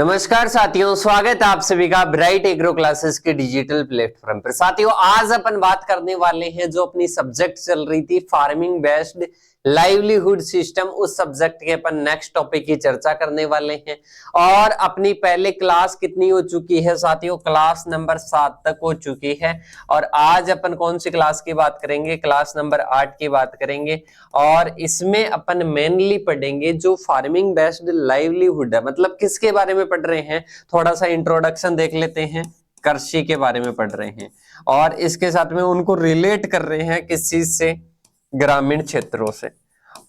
नमस्कार साथियों, स्वागत है आप सभी का ब्राइट एग्रो क्लासेस के डिजिटल प्लेटफॉर्म पर। साथियों, आज अपन बात करने वाले हैं जो अपनी सब्जेक्ट चल रही थी फार्मिंग बेस्ड लाइवलीहुड सिस्टम, उस सब्जेक्ट के अपन नेक्स्ट टॉपिक की चर्चा करने वाले हैं। और अपनी पहले क्लास कितनी हो चुकी है साथियों? क्लास नंबर 7 तक हो चुकी है। और आज अपन कौन सी क्लास की बात करेंगे? क्लास नंबर 8 की बात करेंगे। और इसमें अपन मेनली पढ़ेंगे जो फार्मिंग बेस्ड लाइवलीहुड है, मतलब किसके बारे में पढ़ रहे हैं, थोड़ा सा इंट्रोडक्शन देख लेते हैं। कृषि के बारे में पढ़ रहे हैं और इसके साथ में उनको रिलेट कर रहे हैं किस चीज से? ग्रामीण क्षेत्रों से।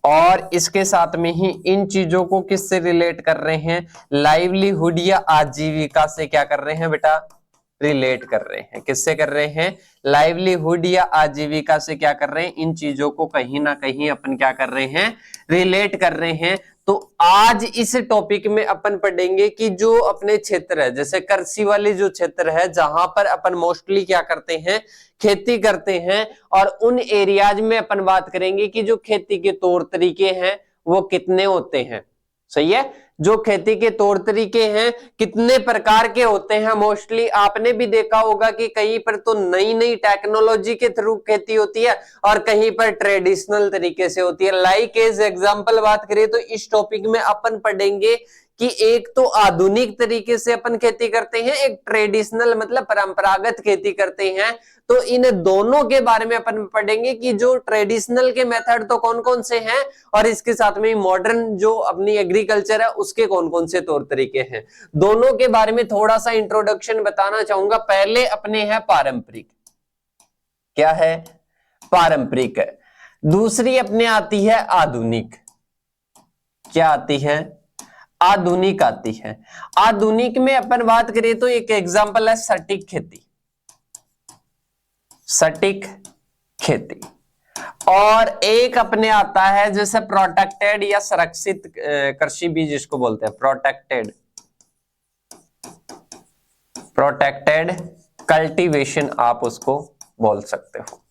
और इसके साथ में ही इन चीजों को किससे रिलेट कर रहे हैं? लाइवलीहुड या आजीविका से क्या कर रहे हैं बेटा? रिलेट कर रहे हैं। किससे कर रहे हैं? लाइवलीहुड या आजीविका से क्या कर रहे हैं? इन चीजों को कहीं ना कहीं अपन क्या कर रहे हैं? रिलेट कर रहे हैं। तो आज इस टॉपिक में अपन पढ़ेंगे कि जो अपने क्षेत्र है, जैसे कृषि वाले जो क्षेत्र है जहां पर अपन मोस्टली क्या करते हैं? खेती करते हैं। और उन एरियाज में अपन बात करेंगे कि जो खेती के तौर तरीके हैं वो कितने होते हैं। सही है? जो खेती के तौर तरीके हैं कितने प्रकार के होते हैं। मोस्टली आपने भी देखा होगा कि कहीं पर तो नई नई टेक्नोलॉजी के थ्रू खेती होती है और कहीं पर ट्रेडिशनल तरीके से होती है। लाइक एज एग्जांपल बात करें तो इस टॉपिक में अपन पढ़ेंगे कि एक तो आधुनिक तरीके से अपन खेती करते हैं, एक ट्रेडिशनल मतलब परंपरागत खेती करते हैं। तो इन दोनों के बारे में अपन पढ़ेंगे कि जो ट्रेडिशनल के मेथड तो कौन कौन से हैं और इसके साथ में मॉडर्न जो अपनी एग्रीकल्चर है उसके कौन कौन से तौर तरीके हैं। दोनों के बारे में थोड़ा सा इंट्रोडक्शन बताना चाहूंगा। पहले अपने है पारंपरिक। क्या है? पारंपरिक है। दूसरी अपने आती है आधुनिक। क्या आती है? आधुनिक आती है। आधुनिक में अपन बात करें तो एक एग्जांपल है सटीक खेती। सटीक खेती। और एक अपने आता है जैसे प्रोटेक्टेड या संरक्षित कृषि बीज, जिसको बोलते हैं प्रोटेक्टेड। प्रोटेक्टेड कल्टीवेशन आप उसको बोल सकते हो।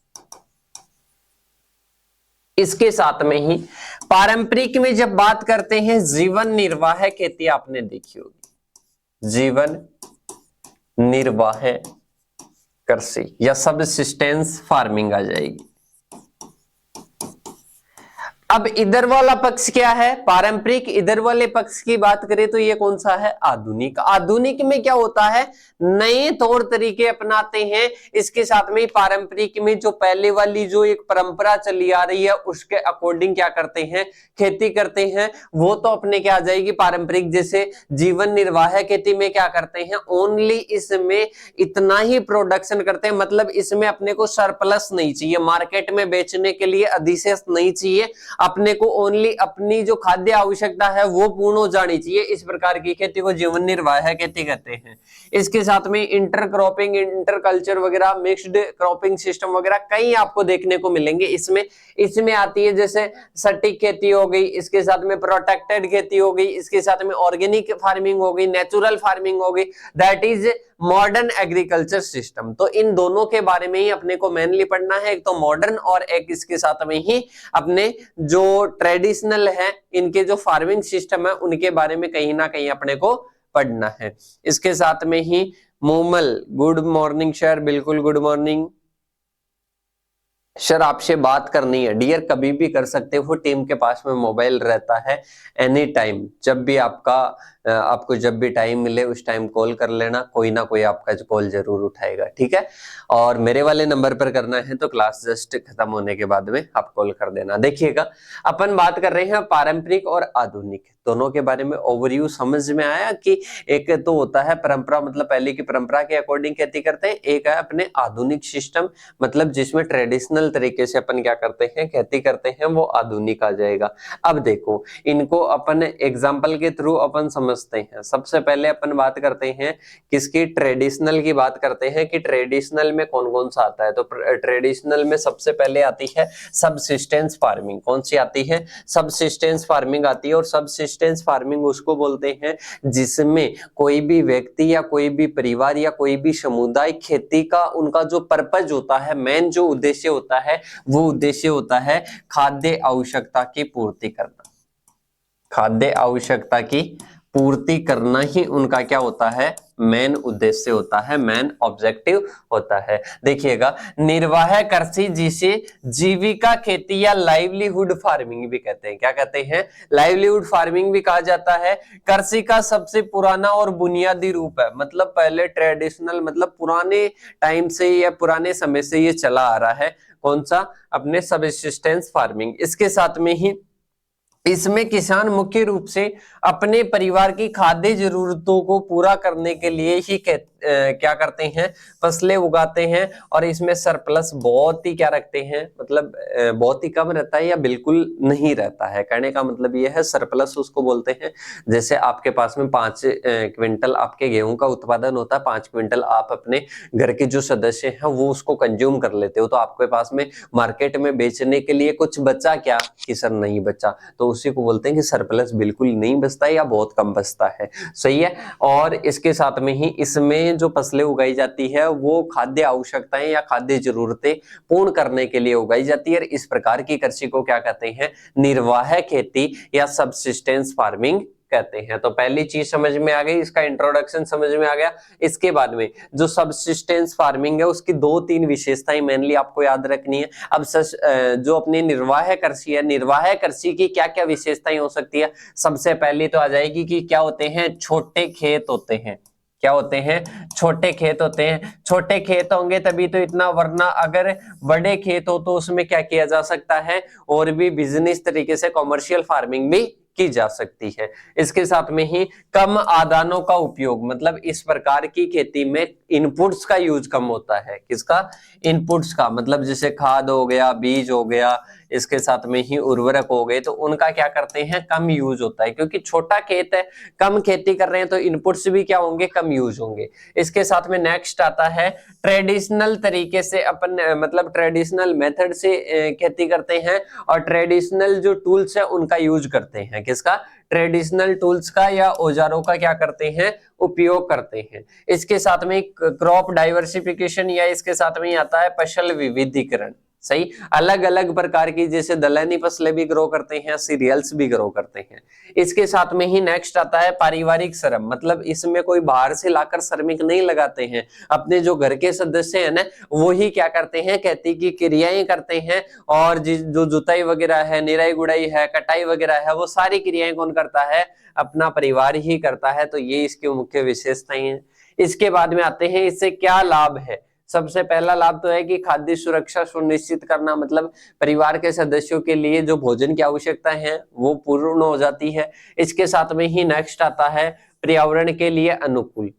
इसके साथ में ही पारंपरिक में जब बात करते हैं जीवन निर्वाह खेती, आपने देखी होगी। जीवन निर्वाह कृषि या सबसिस्टेंस फार्मिंग आ जाएगी। अब इधर वाला पक्ष क्या है? पारंपरिक। इधर वाले पक्ष की बात करें तो ये कौन सा है? आधुनिक। आधुनिक में क्या होता है? नए तौर तरीके अपनाते हैं। इसके साथ में पारंपरिक में जो पहले वाली जो एक परंपरा चली आ रही है उसके अकॉर्डिंग क्या करते हैं? खेती करते हैं। वो तो अपने क्या आ जाएगी? पारंपरिक। जैसे जीवन निर्वाह खेती में क्या करते हैं? ओनली इसमें इतना ही प्रोडक्शन करते हैं, मतलब इसमें अपने को सरप्लस नहीं चाहिए, मार्केट में बेचने के लिए अधिशेष नहीं चाहिए। अपने को ओनली अपनी जो खाद्य आवश्यकता है वो पूर्ण हो जानी चाहिए। इस प्रकार की खेती को जीवन निर्वाह खेती कहते हैं। इसके साथ में इंटर क्रॉपिंग, इंटर कल्चर वगैरह, मिक्स्ड क्रॉपिंग सिस्टम वगैरह कई आपको देखने को मिलेंगे। इसमें आती है जैसे सटीक खेती हो गई, इसके साथ में प्रोटेक्टेड खेती हो गई, इसके साथ में ऑर्गेनिक फार्मिंग हो गई, नेचुरल फार्मिंग हो गई, that is modern agriculture system. तो इन दोनों के बारे में ही अपने को मेनली पढ़ना है। एक तो मॉडर्न और एक इसके साथ में ही अपने जो ट्रेडिशनल है, इनके जो फार्मिंग सिस्टम है उनके बारे में कहीं ना कहीं अपने को पढ़ना है। इसके साथ में ही मोमल, गुड मॉर्निंग सर। बिल्कुल गुड मॉर्निंग सर। आपसे बात करनी है डियर, कभी भी कर सकते हो। टीम के पास में मोबाइल रहता है एनी टाइम, जब भी आपको जब भी टाइम मिले उस टाइम कॉल कर लेना, कोई ना कोई आपका कॉल जरूर उठाएगा, ठीक है। और मेरे वाले नंबर पर करना है तो क्लास जस्ट खत्म होने के बाद में आप कॉल कर देना। देखिएगा, अपन बात कर रहे हैं पारंपरिक और आधुनिक दोनों के बारे में। ओवरव्यू समझ में आया कि एक तो होता है परंपरा, मतलब पहले की परंपरा के अकॉर्डिंग खेती करते हैं। एक है अपने आधुनिक सिस्टम, मतलब जिसमें ट्रेडिशनल तरीके से अपन क्या करते हैं? खेती करते हैं, वो आधुनिक आ जाएगा। अब देखो, इनको अपन एग्जाम्पल के थ्रू अपन समझते हैं। सबसे पहले अपन बात करते हैं किसकी? ट्रेडिशनल की बात करते हैं कि ट्रेडिशनल में कौन कौन सा आता है। तो ट्रेडिशनल में सबसे पहले आती है सबसिस्टेंस फार्मिंग। कौन सी आती है? सबसिस्टेंस फार्मिंग आती है। और सबसिस्टेंस फार्मिंग उसको बोलते हैं जिसमें कोई भी व्यक्ति या कोई भी परिवार या कोई भी समुदाय खेती का उनका जो पर्पज होता है, मेन जो उद्देश्य होता है, वो उद्देश्य होता है खाद्य आवश्यकता की पूर्ति करना। खाद्य आवश्यकता की पूर्ति करना ही उनका क्या होता है, मेन उद्देश्य होता है, मेन ऑब्जेक्टिव होता है। देखिएगा, निर्वाह कृषि जिसे जीविका खेती या लाइवलीहुड फार्मिंग भी कहते हैं। क्या कहते हैं, लाइवलीहुड फार्मिंग भी कहा जाता है। कृषि का सबसे पुराना और बुनियादी रूप है, मतलब पहले ट्रेडिशनल, मतलब पुराने टाइम से या पुराने समय से ये चला आ रहा है। कौन सा, अपने सबसिस्टेंस फार्मिंग। इसके साथ में ही इसमें किसान मुख्य रूप से अपने परिवार की खाद्य जरूरतों को पूरा करने के लिए ही क्या करते हैं, फसलें उगाते हैं। और इसमें सरप्लस बहुत ही क्या रखते हैं, मतलब बहुत ही कम रहता है या बिल्कुल नहीं रहता है। कहने का मतलब यह है, सरप्लस उसको बोलते हैं। जैसे आपके पास में 5 क्विंटल आपके गेहूं का उत्पादन होता है, 5 क्विंटल आप अपने घर के जो सदस्य हैं वो उसको कंज्यूम कर लेते हो, तो आपके पास में मार्केट में बेचने के लिए कुछ बचा क्या, कि सर नहीं बचा, तो उसी को बोलते हैं कि सरप्लस बिल्कुल नहीं बचता है या बहुत कम बचता है। सही है। और इसके साथ में ही इसमें जो फसलें उगाई जाती है वो खाद्य आवश्यकताएं या खाद्य जरूरतें पूर्ण करने के लिए उगाई जाती है। इस प्रकार की कृषि को क्या कहते हैं, निर्वाह खेती या सबसिस्टेंस फार्मिंग कहते हैं। तो पहली चीज समझ में आ गई, इसका इंट्रोडक्शन समझ में आ गया। इसके बाद में जो सबसिस्टेंस फार्मिंग है उसकी 2-3 विशेषताएं मेनली आपको याद रखनी है। अब जो अपनी निर्वाह कृषि है, निर्वाह कृषि की क्या क्या विशेषताएं हो सकती है। सबसे पहली तो आ जाएगी कि क्या होते हैं, छोटे खेत होते हैं। क्या होते हैं, छोटे खेत होते हैं। छोटे खेत होंगे तभी तो इतना, वरना अगर बड़े खेत हो तो उसमें क्या किया जा सकता है, और भी बिजनेस तरीके से कॉमर्शियल फार्मिंग भी की जा सकती है। इसके साथ में ही कम आदानों का उपयोग, मतलब इस प्रकार की खेती में इनपुट्स का यूज कम होता है। किसका, इनपुट्स का, मतलब जैसे खाद हो गया, बीज हो गया, इसके साथ में ही उर्वरक हो गए, तो उनका क्या करते हैं, कम यूज होता है। क्योंकि छोटा खेत है, कम खेती कर रहे हैं, तो इनपुट्स भी क्या होंगे, कम यूज होंगे। इसके साथ में नेक्स्ट आता है ट्रेडिशनल तरीके से अपन, मतलब ट्रेडिशनल मेथड से खेती करते हैं, और ट्रेडिशनल जो टूल्स है उनका यूज करते हैं। किसका, ट्रेडिशनल टूल्स का या औजारों का क्या करते हैं, उपयोग करते हैं। इसके साथ में क्रॉप डाइवर्सिफिकेशन, या इसके साथ में आता है फसल विविधीकरण। सही, अलग अलग प्रकार की, जैसे दलहनी फसलें भी ग्रो करते हैं, सीरियल्स भी ग्रो करते हैं। इसके साथ में ही नेक्स्ट आता है पारिवारिक श्रम, मतलब इसमें कोई बाहर से लाकर श्रमिक नहीं लगाते हैं, अपने जो घर के सदस्य हैं ना वो ही क्या करते हैं, खेती की क्रियाएं करते हैं। और जो जुताई वगैरह है, निराई गुड़ाई है, कटाई वगैरह है, वो सारी क्रियाएं कौन करता है, अपना परिवार ही करता है। तो ये इसकी मुख्य विशेषताएं हैं। इसके बाद में आते हैं इससे क्या लाभ है। सबसे पहला लाभ तो है कि खाद्य सुरक्षा सुनिश्चित करना, मतलब परिवार के सदस्यों के लिए जो भोजन की आवश्यकता है वो पूर्ण हो जाती है। इसके साथ में ही नेक्स्ट आता है पर्यावरण के लिए अनुकूल,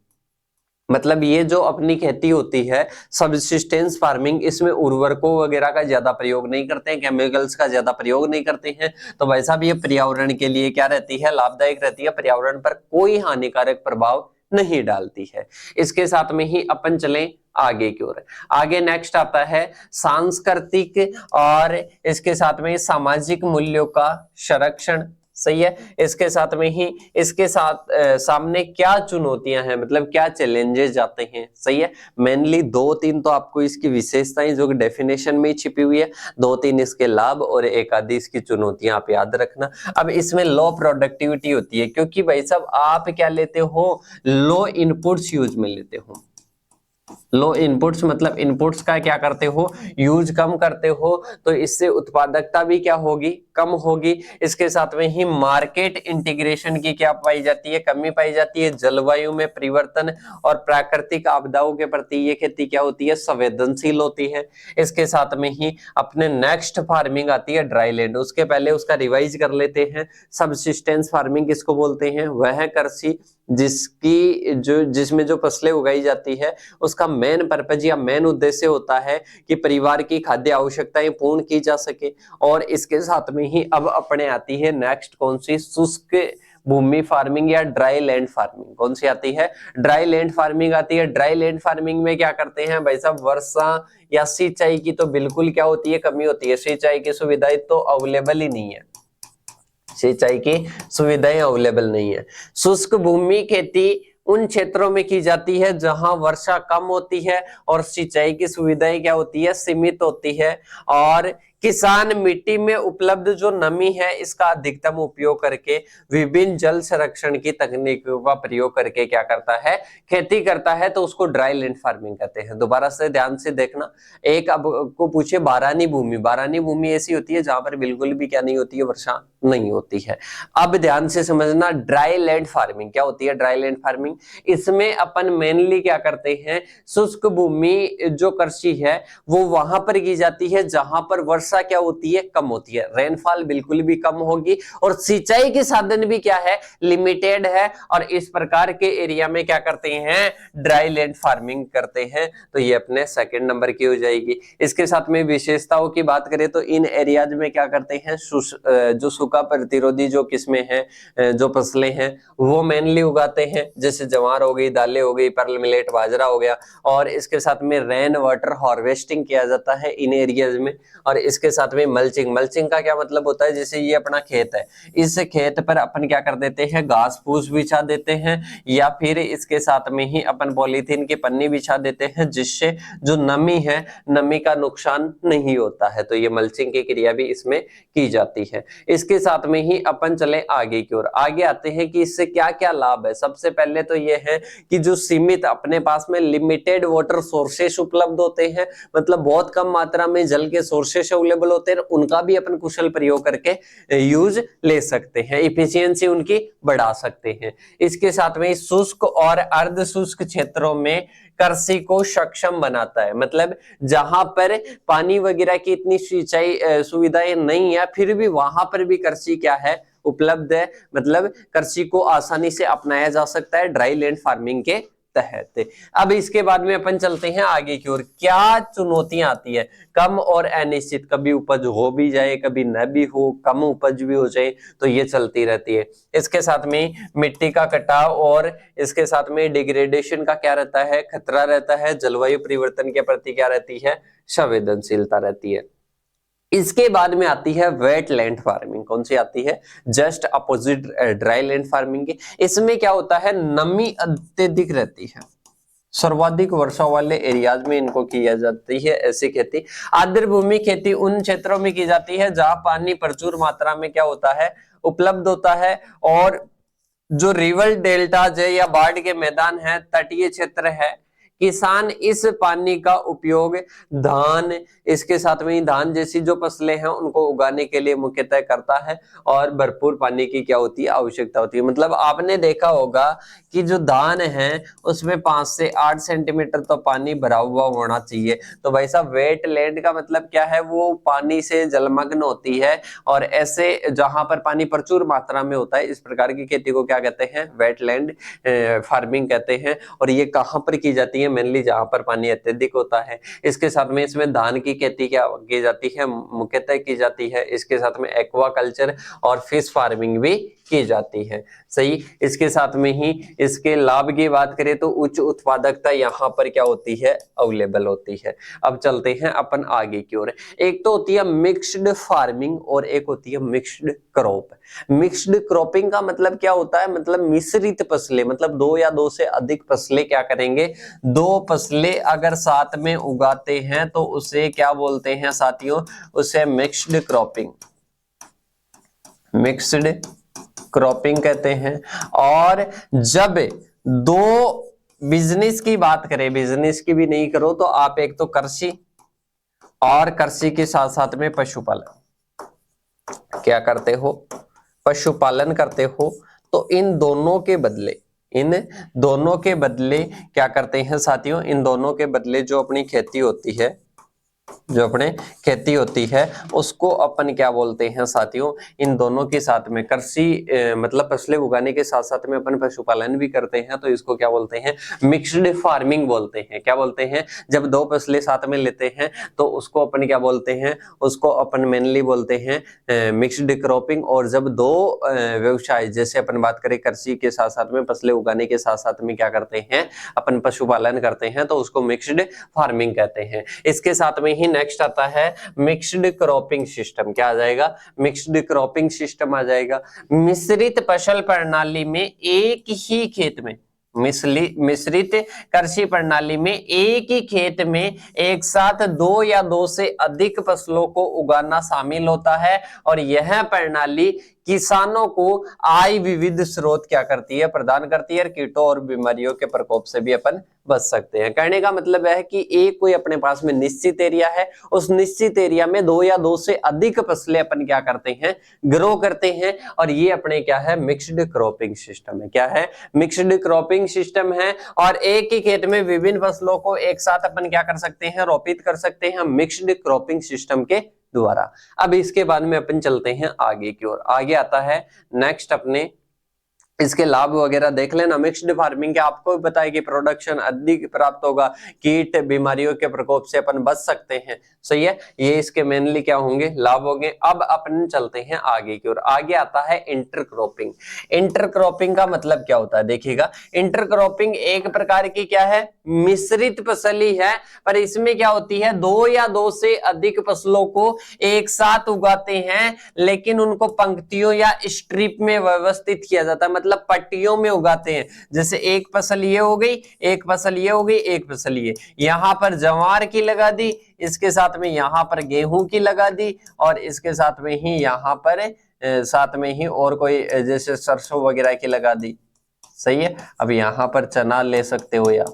मतलब ये जो अपनी खेती होती है सबसिस्टेंस फार्मिंग, इसमें उर्वरकों वगैरह का ज्यादा प्रयोग नहीं करते हैं, केमिकल्स का ज्यादा प्रयोग नहीं करते हैं, तो वैसा भी ये पर्यावरण के लिए क्या रहती है, लाभदायक रहती है, पर्यावरण पर कोई हानिकारक प्रभाव नहीं डालती है। इसके साथ में ही अपन चलें आगे की ओर। आगे नेक्स्ट आता है सांस्कृतिक और इसके साथ में सामाजिक मूल्यों का संरक्षण। सही है। इसके साथ में ही इसके साथ सामने क्या चुनौतियां हैं, मतलब क्या चैलेंजेस आते हैं। सही है। मेनली 2-3 तो आपको इसकी विशेषताएं जो डेफिनेशन में छिपी हुई है, 2-3 इसके लाभ और एक आधी इसकी चुनौतियां आप याद रखना। अब इसमें लो प्रोडक्टिविटी होती है, क्योंकि भाई साहब आप क्या लेते हो, लो इनपुट्स यूज में लेते हो। लो इनपुट्स मतलब इनपुट्स का क्या करते हो, यूज कम करते हो, तो इससे उत्पादकता भी क्या होगी, कम होगी। इसके साथ में ही मार्केट इंटीग्रेशन की क्या पाई जाती है, कमी पाई जाती है। जलवायु में परिवर्तन और प्राकृतिक आपदाओं के प्रति ये खेती क्या होती है, संवेदनशील होती है। इसके साथ में ही अपने नेक्स्ट फार्मिंग आती है ड्राई लैंड। उसके पहले उसका रिवाइज कर लेते हैं। सबसिस्टेंस फार्मिंग किसको बोलते हैं, वह कृषि जिसमें जो फसलें उगाई जाती है उसका मेन पर्पज या मेन उद्देश्य होता है कि परिवार की खाद्य आवश्यकताएं पूर्ण की जा सके। और इसके साथ में ही अब अपने आती है नेक्स्ट कौन सी, शुष्क भूमि फार्मिंग या ड्राई लैंड फार्मिंग। कौन सी आती है, ड्राई लैंड फार्मिंग आती है। ड्राई लैंड फार्मिंग में क्या करते हैं भाई साहब, वर्षा या सिंचाई की तो बिल्कुल क्या होती है, कमी होती है। सिंचाई की सुविधाएं तो अवेलेबल ही नहीं है, सिंचाई की सुविधाएं अवेलेबल नहीं है। शुष्क भूमि खेती उन क्षेत्रों में की जाती है जहां वर्षा कम होती है और सिंचाई की सुविधाएं क्या होती है, सीमित होती है। और किसान मिट्टी में उपलब्ध जो नमी है इसका अधिकतम उपयोग करके विभिन्न जल संरक्षण की तकनीकों का प्रयोग करके क्या करता है, खेती करता है, तो उसको ड्राई लैंड फार्मिंग कहते हैं। दोबारा से ध्यान से देखना, एक अब को पूछे बारानी भूमि, बारानी भूमि ऐसी होती है जहां पर बिल्कुल भी क्या नहीं होती है, वर्षा नहीं होती है। अब ध्यान से समझना, ड्राई लैंड फार्मिंग क्या होती है। ड्राई लैंड फार्मिंग, इसमें अपन मेनली क्या करते हैं, शुष्क भूमि जो कृषि है वो वहां पर की जाती है जहां पर वर्षा क्या होती है, कम होती है, रेनफॉल बिल्कुल भी कम होगी और सिंचाई के साधन भी क्या है, लिमिटेड है। और इस प्रकार के एरिया में क्या करते हैं, ड्राई लैंड फार्मिंग करते हैं। तो ये अपने सेकंड नंबर की हो जाएगी। इसके साथ में विशेषताओं की बात करें तो इन एरियाज में क्या करते हैं, जो सूखा प्रतिरोधी जो किस्में हैं, जो फसलें हैं वो मेनली उगाते हैं, जैसे ज्वार हो गई, दालें हो गई, पर्ल मिलेट, बाजरा हो गया। और इसके साथ में रेन वाटर हार्वेस्टिंग किया जाता है इन एरियाज में। और इसके साथ में मल्चिंग, मल्चिंग का क्या मतलब होता है, जैसे ये अपना खेत है, इस खेत पर अपन क्या कर देते हैं, घास फूस बिछा देते हैं, या फिर इसके साथ में ही अपन पॉलीथीन की पन्नी बिछा देते हैं, जिससे जो नमी है, नमी का नुकसान नहीं होता है। तो ये मल्चिंग की क्रिया भी इसमें की जाती है। इसके साथ में ही अपन चले आगे की ओर, आगे आते हैं कि इससे क्या क्या लाभ है। सबसे पहले तो ये है कि जो सीमित अपने पास में लिमिटेड वाटर सोर्सेस उपलब्ध होते हैं, मतलब बहुत कम मात्रा में जल के सोर्सेस अवेलेबल होते हैं, उनका भी अपन कुशल प्रयोग करके यूज ले सकते हैं, इफिशियंसी उनकी बढ़ा सकते हैं। इसके साथ में शुष्क और अर्ध शुष्क क्षेत्रों में कृषि को सक्षम बनाता है, मतलब जहां पर पानी वगैरह की इतनी सिंचाई सुविधाएं नहीं है, फिर भी वहां पर भी कृषि क्या है, उपलब्ध है, मतलब कृषि को आसानी से अपनाया जा सकता है ड्राई लैंड फार्मिंग के तहत। अब इसके बाद में अपन चलते हैं आगे की ओर। क्या चुनौतियां आती है, कम और अनिश्चित, कभी उपज हो भी जाए, कभी न भी हो, कम उपज भी हो जाए, तो ये चलती रहती है। इसके साथ में मिट्टी का कटाव और इसके साथ में डिग्रेडेशन का क्या रहता है, खतरा रहता है। जलवायु परिवर्तन के प्रति क्या रहती है, संवेदनशीलता रहती है। इसके बाद में आती है वेट लैंड फार्मिंग। कौन सी आती है, just opposite dry land farming के। इसमें क्या होता है, नमी अत्यधिक रहती है, सर्वाधिक वर्षा वाले एरियाज में इनको किया जाती है ऐसी खेती। आर्द्र भूमि खेती उन क्षेत्रों में की जाती है जहां पानी प्रचुर मात्रा में क्या होता है, उपलब्ध होता है। और जो रिवर डेल्टाज है या बाढ़ के मैदान है, तटीय क्षेत्र है, किसान इस पानी का उपयोग धान, इसके साथ में ही धान जैसी जो फसलें हैं उनको उगाने के लिए मुख्यतः करता है। और भरपूर पानी की क्या होती है, आवश्यकता होती है। मतलब आपने देखा होगा कि जो धान है उसमें 5 से 8 सेंटीमीटर तो पानी भरा हुआ होना चाहिए। तो भाई साहब, वेट लैंड का मतलब क्या है, वो पानी से जलमग्न होती है। और ऐसे जहां पर पानी प्रचुर मात्रा में होता है, इस प्रकार की खेती को क्या कहते हैं, वेटलैंड फार्मिंग कहते हैं। और ये कहां पर की जाती है, मेनली जहां पर पानी अत्यधिक होता है। इसके साथ में इसमें धान की खेती क्या की जाती है, मुख्यतः की जाती है। इसके साथ में एक्वा कल्चर और फिश फार्मिंग भी की जाती है। सही। इसके साथ में ही इसके लाभ की बात करें तो उच्च उत्पादकता यहाँ पर क्या होती है, अवेलेबल होती है। अब चलते हैं अपन आगे की ओर। एक तो होती है मिक्स्ड फार्मिंग और एक होती है मिक्स्ड क्रॉप। मिक्स्ड क्रॉपिंग का मतलब क्या होता है, मतलब मिश्रित फसलें, मतलब 2 या 2 से अधिक फसलें क्या करेंगे, 2 फसलें अगर साथ में उगाते हैं तो उसे क्या बोलते हैं साथियों, उसे मिक्स्ड क्रॉपिंग, मिक्स्ड क्रॉपिंग कहते हैं। और जब 2 बिजनेस की बात करें, बिजनेस की भी नहीं करो तो आप एक तो कृषि और कृषि के साथ साथ में पशुपालन क्या करते हो, पशुपालन करते हो, तो इन दोनों के बदले, इन दोनों के बदले क्या करते हैं साथियों, इन दोनों के बदले जो अपनी खेती होती है, जो अपने खेती होती है उसको अपन क्या बोलते हैं साथियों, इन दोनों के साथ में कृषि मतलब फसलें उगाने के साथ साथ में अपन पशुपालन भी करते हैं, तो इसको क्या बोलते हैं, मिक्स्ड फार्मिंग बोलते हैं। क्या बोलते हैं, जब 2 फसलें साथ में लेते हैं तो उसको अपन क्या बोलते हैं, उसको अपन मेनली बोलते हैं मिक्स्ड क्रॉपिंग। और जब 2 व्यवसाय, जैसे अपन बात करें कृषि के साथ साथ में फसलें उगाने के साथ साथ में क्या करते हैं, अपन पशुपालन करते हैं, तो उसको मिक्स्ड फार्मिंग कहते हैं। इसके साथ में ही नेक्स्ट आता है मिक्स्ड क्रॉपिंग सिस्टम। क्या आ जाएगा, मिक्स्ड क्रॉपिंग सिस्टम आ जाएगा। मिश्रित फसल प्रणाली में एक ही खेत में मिश्रित कृषि प्रणाली में एक ही खेत में एक साथ दो या दो से अधिक फसलों को उगाना शामिल होता है और यह प्रणाली किसानों को आय विविध स्रोत क्या करती है, प्रदान करती है। कीटों और बीमारियों के प्रकोप से भी अपन बच सकते हैं। कहने का मतलब है कि एक कोई अपने पास में निश्चित एरिया है, उस निश्चित एरिया में दो या दो से अधिक फसलें अपन क्या करते हैं, ग्रो करते हैं और ये अपने क्या है, मिक्स्ड क्रॉपिंग सिस्टम है। क्या है, मिक्स्ड क्रॉपिंग सिस्टम है। और एक ही खेत में विभिन्न फसलों को एक साथ अपन क्या कर सकते हैं, रोपित कर सकते हैं मिक्स्ड क्रॉपिंग सिस्टम के द्वारा। अब इसके बाद में अपन चलते हैं आगे की ओर। आगे आता है नेक्स्ट अपने इसके लाभ वगैरह देख लेना। मिक्स्ड फार्मिंग के आपको भी बताया कि प्रोडक्शन अधिक प्राप्त होगा, कीट बीमारियों के प्रकोप से अपन बच सकते हैं। सही है, ये इसके मेनली क्या होंगे, लाभ होंगे। अब अपन चलते हैं आगे की ओर। आगे आता है इंटरक्रॉपिंग। इंटरक्रॉपिंग का मतलब क्या होता है, देखिएगा। इंटरक्रॉपिंग एक प्रकार की क्या है, मिश्रित फसली है, पर इसमें क्या होती है, दो या दो से अधिक फसलों को एक साथ उगाते हैं, लेकिन उनको पंक्तियों या स्ट्रिप में व्यवस्थित किया जाता है, मतलब पट्टियों में उगाते हैं। जैसे एक फसल ये हो गई, एक फसल ये हो गई, एक फसल ये, यहां पर जवार की लगा दी, इसके साथ में यहां पर गेहूं की लगा दी और इसके साथ में ही यहां पर साथ में ही और कोई जैसे सरसों वगैरह की लगा दी। सही है, अब यहां पर चना ले सकते हो या,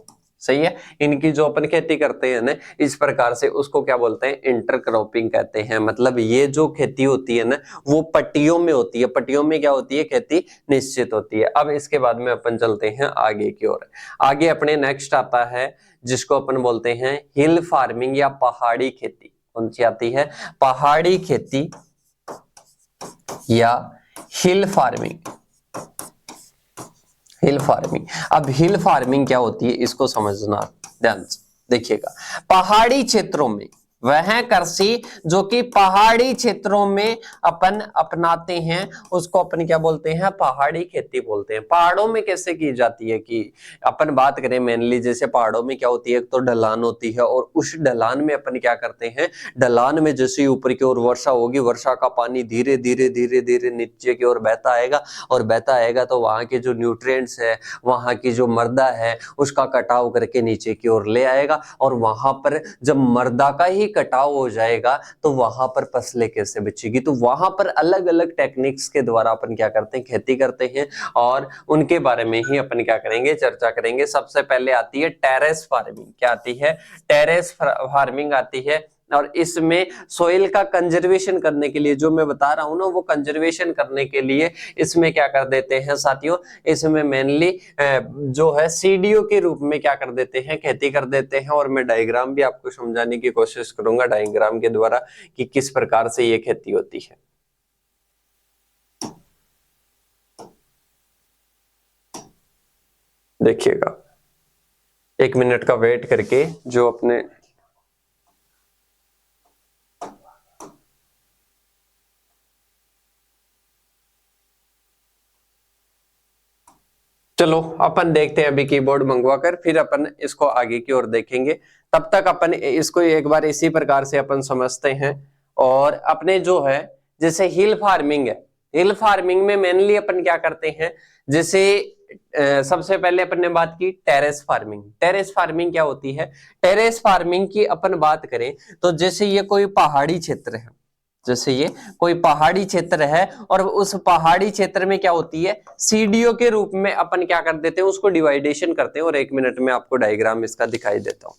सही है, इनकी जो अपन खेती करते हैं ना, इस प्रकार से उसको क्या बोलते हैं, इंटरक्रॉपिंग कहते हैं। मतलब ये जो खेती होती है ना, वो पट्टियों में होती है। पट्टियों में क्या होती है, खेती निश्चित होती है। अब इसके बाद में अपन चलते हैं आगे की ओर। आगे अपने नेक्स्ट आता है जिसको अपन बोलते हैं हिल फार्मिंग या पहाड़ी खेती। कौन सी आती है, पहाड़ी खेती या हिल फार्मिंग। हिल फार्मिंग, अब हिल फार्मिंग क्या होती है इसको समझना ध्यान से। देखिएगा, पहाड़ी क्षेत्रों में वह कृषि जो कि पहाड़ी क्षेत्रों में अपन अपनाते हैं उसको अपन क्या बोलते हैं, पहाड़ी खेती बोलते हैं। पहाड़ों में कैसे की जाती है कि अपन बात करें मेनली, जैसे पहाड़ों में क्या होती है, एक तो ढलान होती है और उस ढलान में अपन क्या करते हैं, ढलान में जैसे ऊपर की ओर वर्षा होगी, वर्षा का पानी धीरे धीरे धीरे धीरे नीचे की ओर बहता आएगा और बहता आएगा तो वहां के जो न्यूट्रिएंट्स है, वहां की जो मृदा है, उसका कटाव करके नीचे की ओर ले आएगा। और वहां पर जब मृदा का ही कटाव हो जाएगा तो वहां पर फसलें कैसे बचेगी। तो वहां पर अलग अलग टेक्निक्स के द्वारा अपन क्या करते हैं, खेती करते हैं और उनके बारे में ही अपन क्या करेंगे, चर्चा करेंगे। सबसे पहले आती है टेरेस फार्मिंग। क्या आती है, टेरेस फार्मिंग आती है। और इसमें सोइल का कंजर्वेशन करने के लिए, जो मैं बता रहा हूं ना, वो कंजर्वेशन करने के लिए इसमें क्या कर देते हैं साथियों, इसमें मेनली जो है सीडीओ के रूप में क्या कर देते हैं, खेती कर देते हैं। और मैं डायग्राम भी आपको समझाने की कोशिश करूंगा डायग्राम के द्वारा कि किस प्रकार से ये खेती होती है। देखिएगा, एक मिनट का वेट करके जो अपने चलो अपन देखते हैं अभी कीबोर्ड मंगवा कर, फिर अपन इसको आगे की ओर देखेंगे। तब तक अपन इसको एक बार इसी प्रकार से अपन समझते हैं। और अपने जो है जैसे हिल फार्मिंग है, हिल फार्मिंग में मेनली अपन क्या करते हैं, जैसे सबसे पहले अपन ने बात की टेरेस फार्मिंग। टेरेस फार्मिंग क्या होती है, टेरेस फार्मिंग की अपन बात करें तो जैसे ये कोई पहाड़ी क्षेत्र है, जैसे ये कोई पहाड़ी क्षेत्र है और उस पहाड़ी क्षेत्र में क्या होती है, सीडीओ के रूप में अपन क्या कर देते हैं, उसको डिवाइडेशन करते हैं। और एक मिनट में आपको डायग्राम इसका दिखाई देता हूं।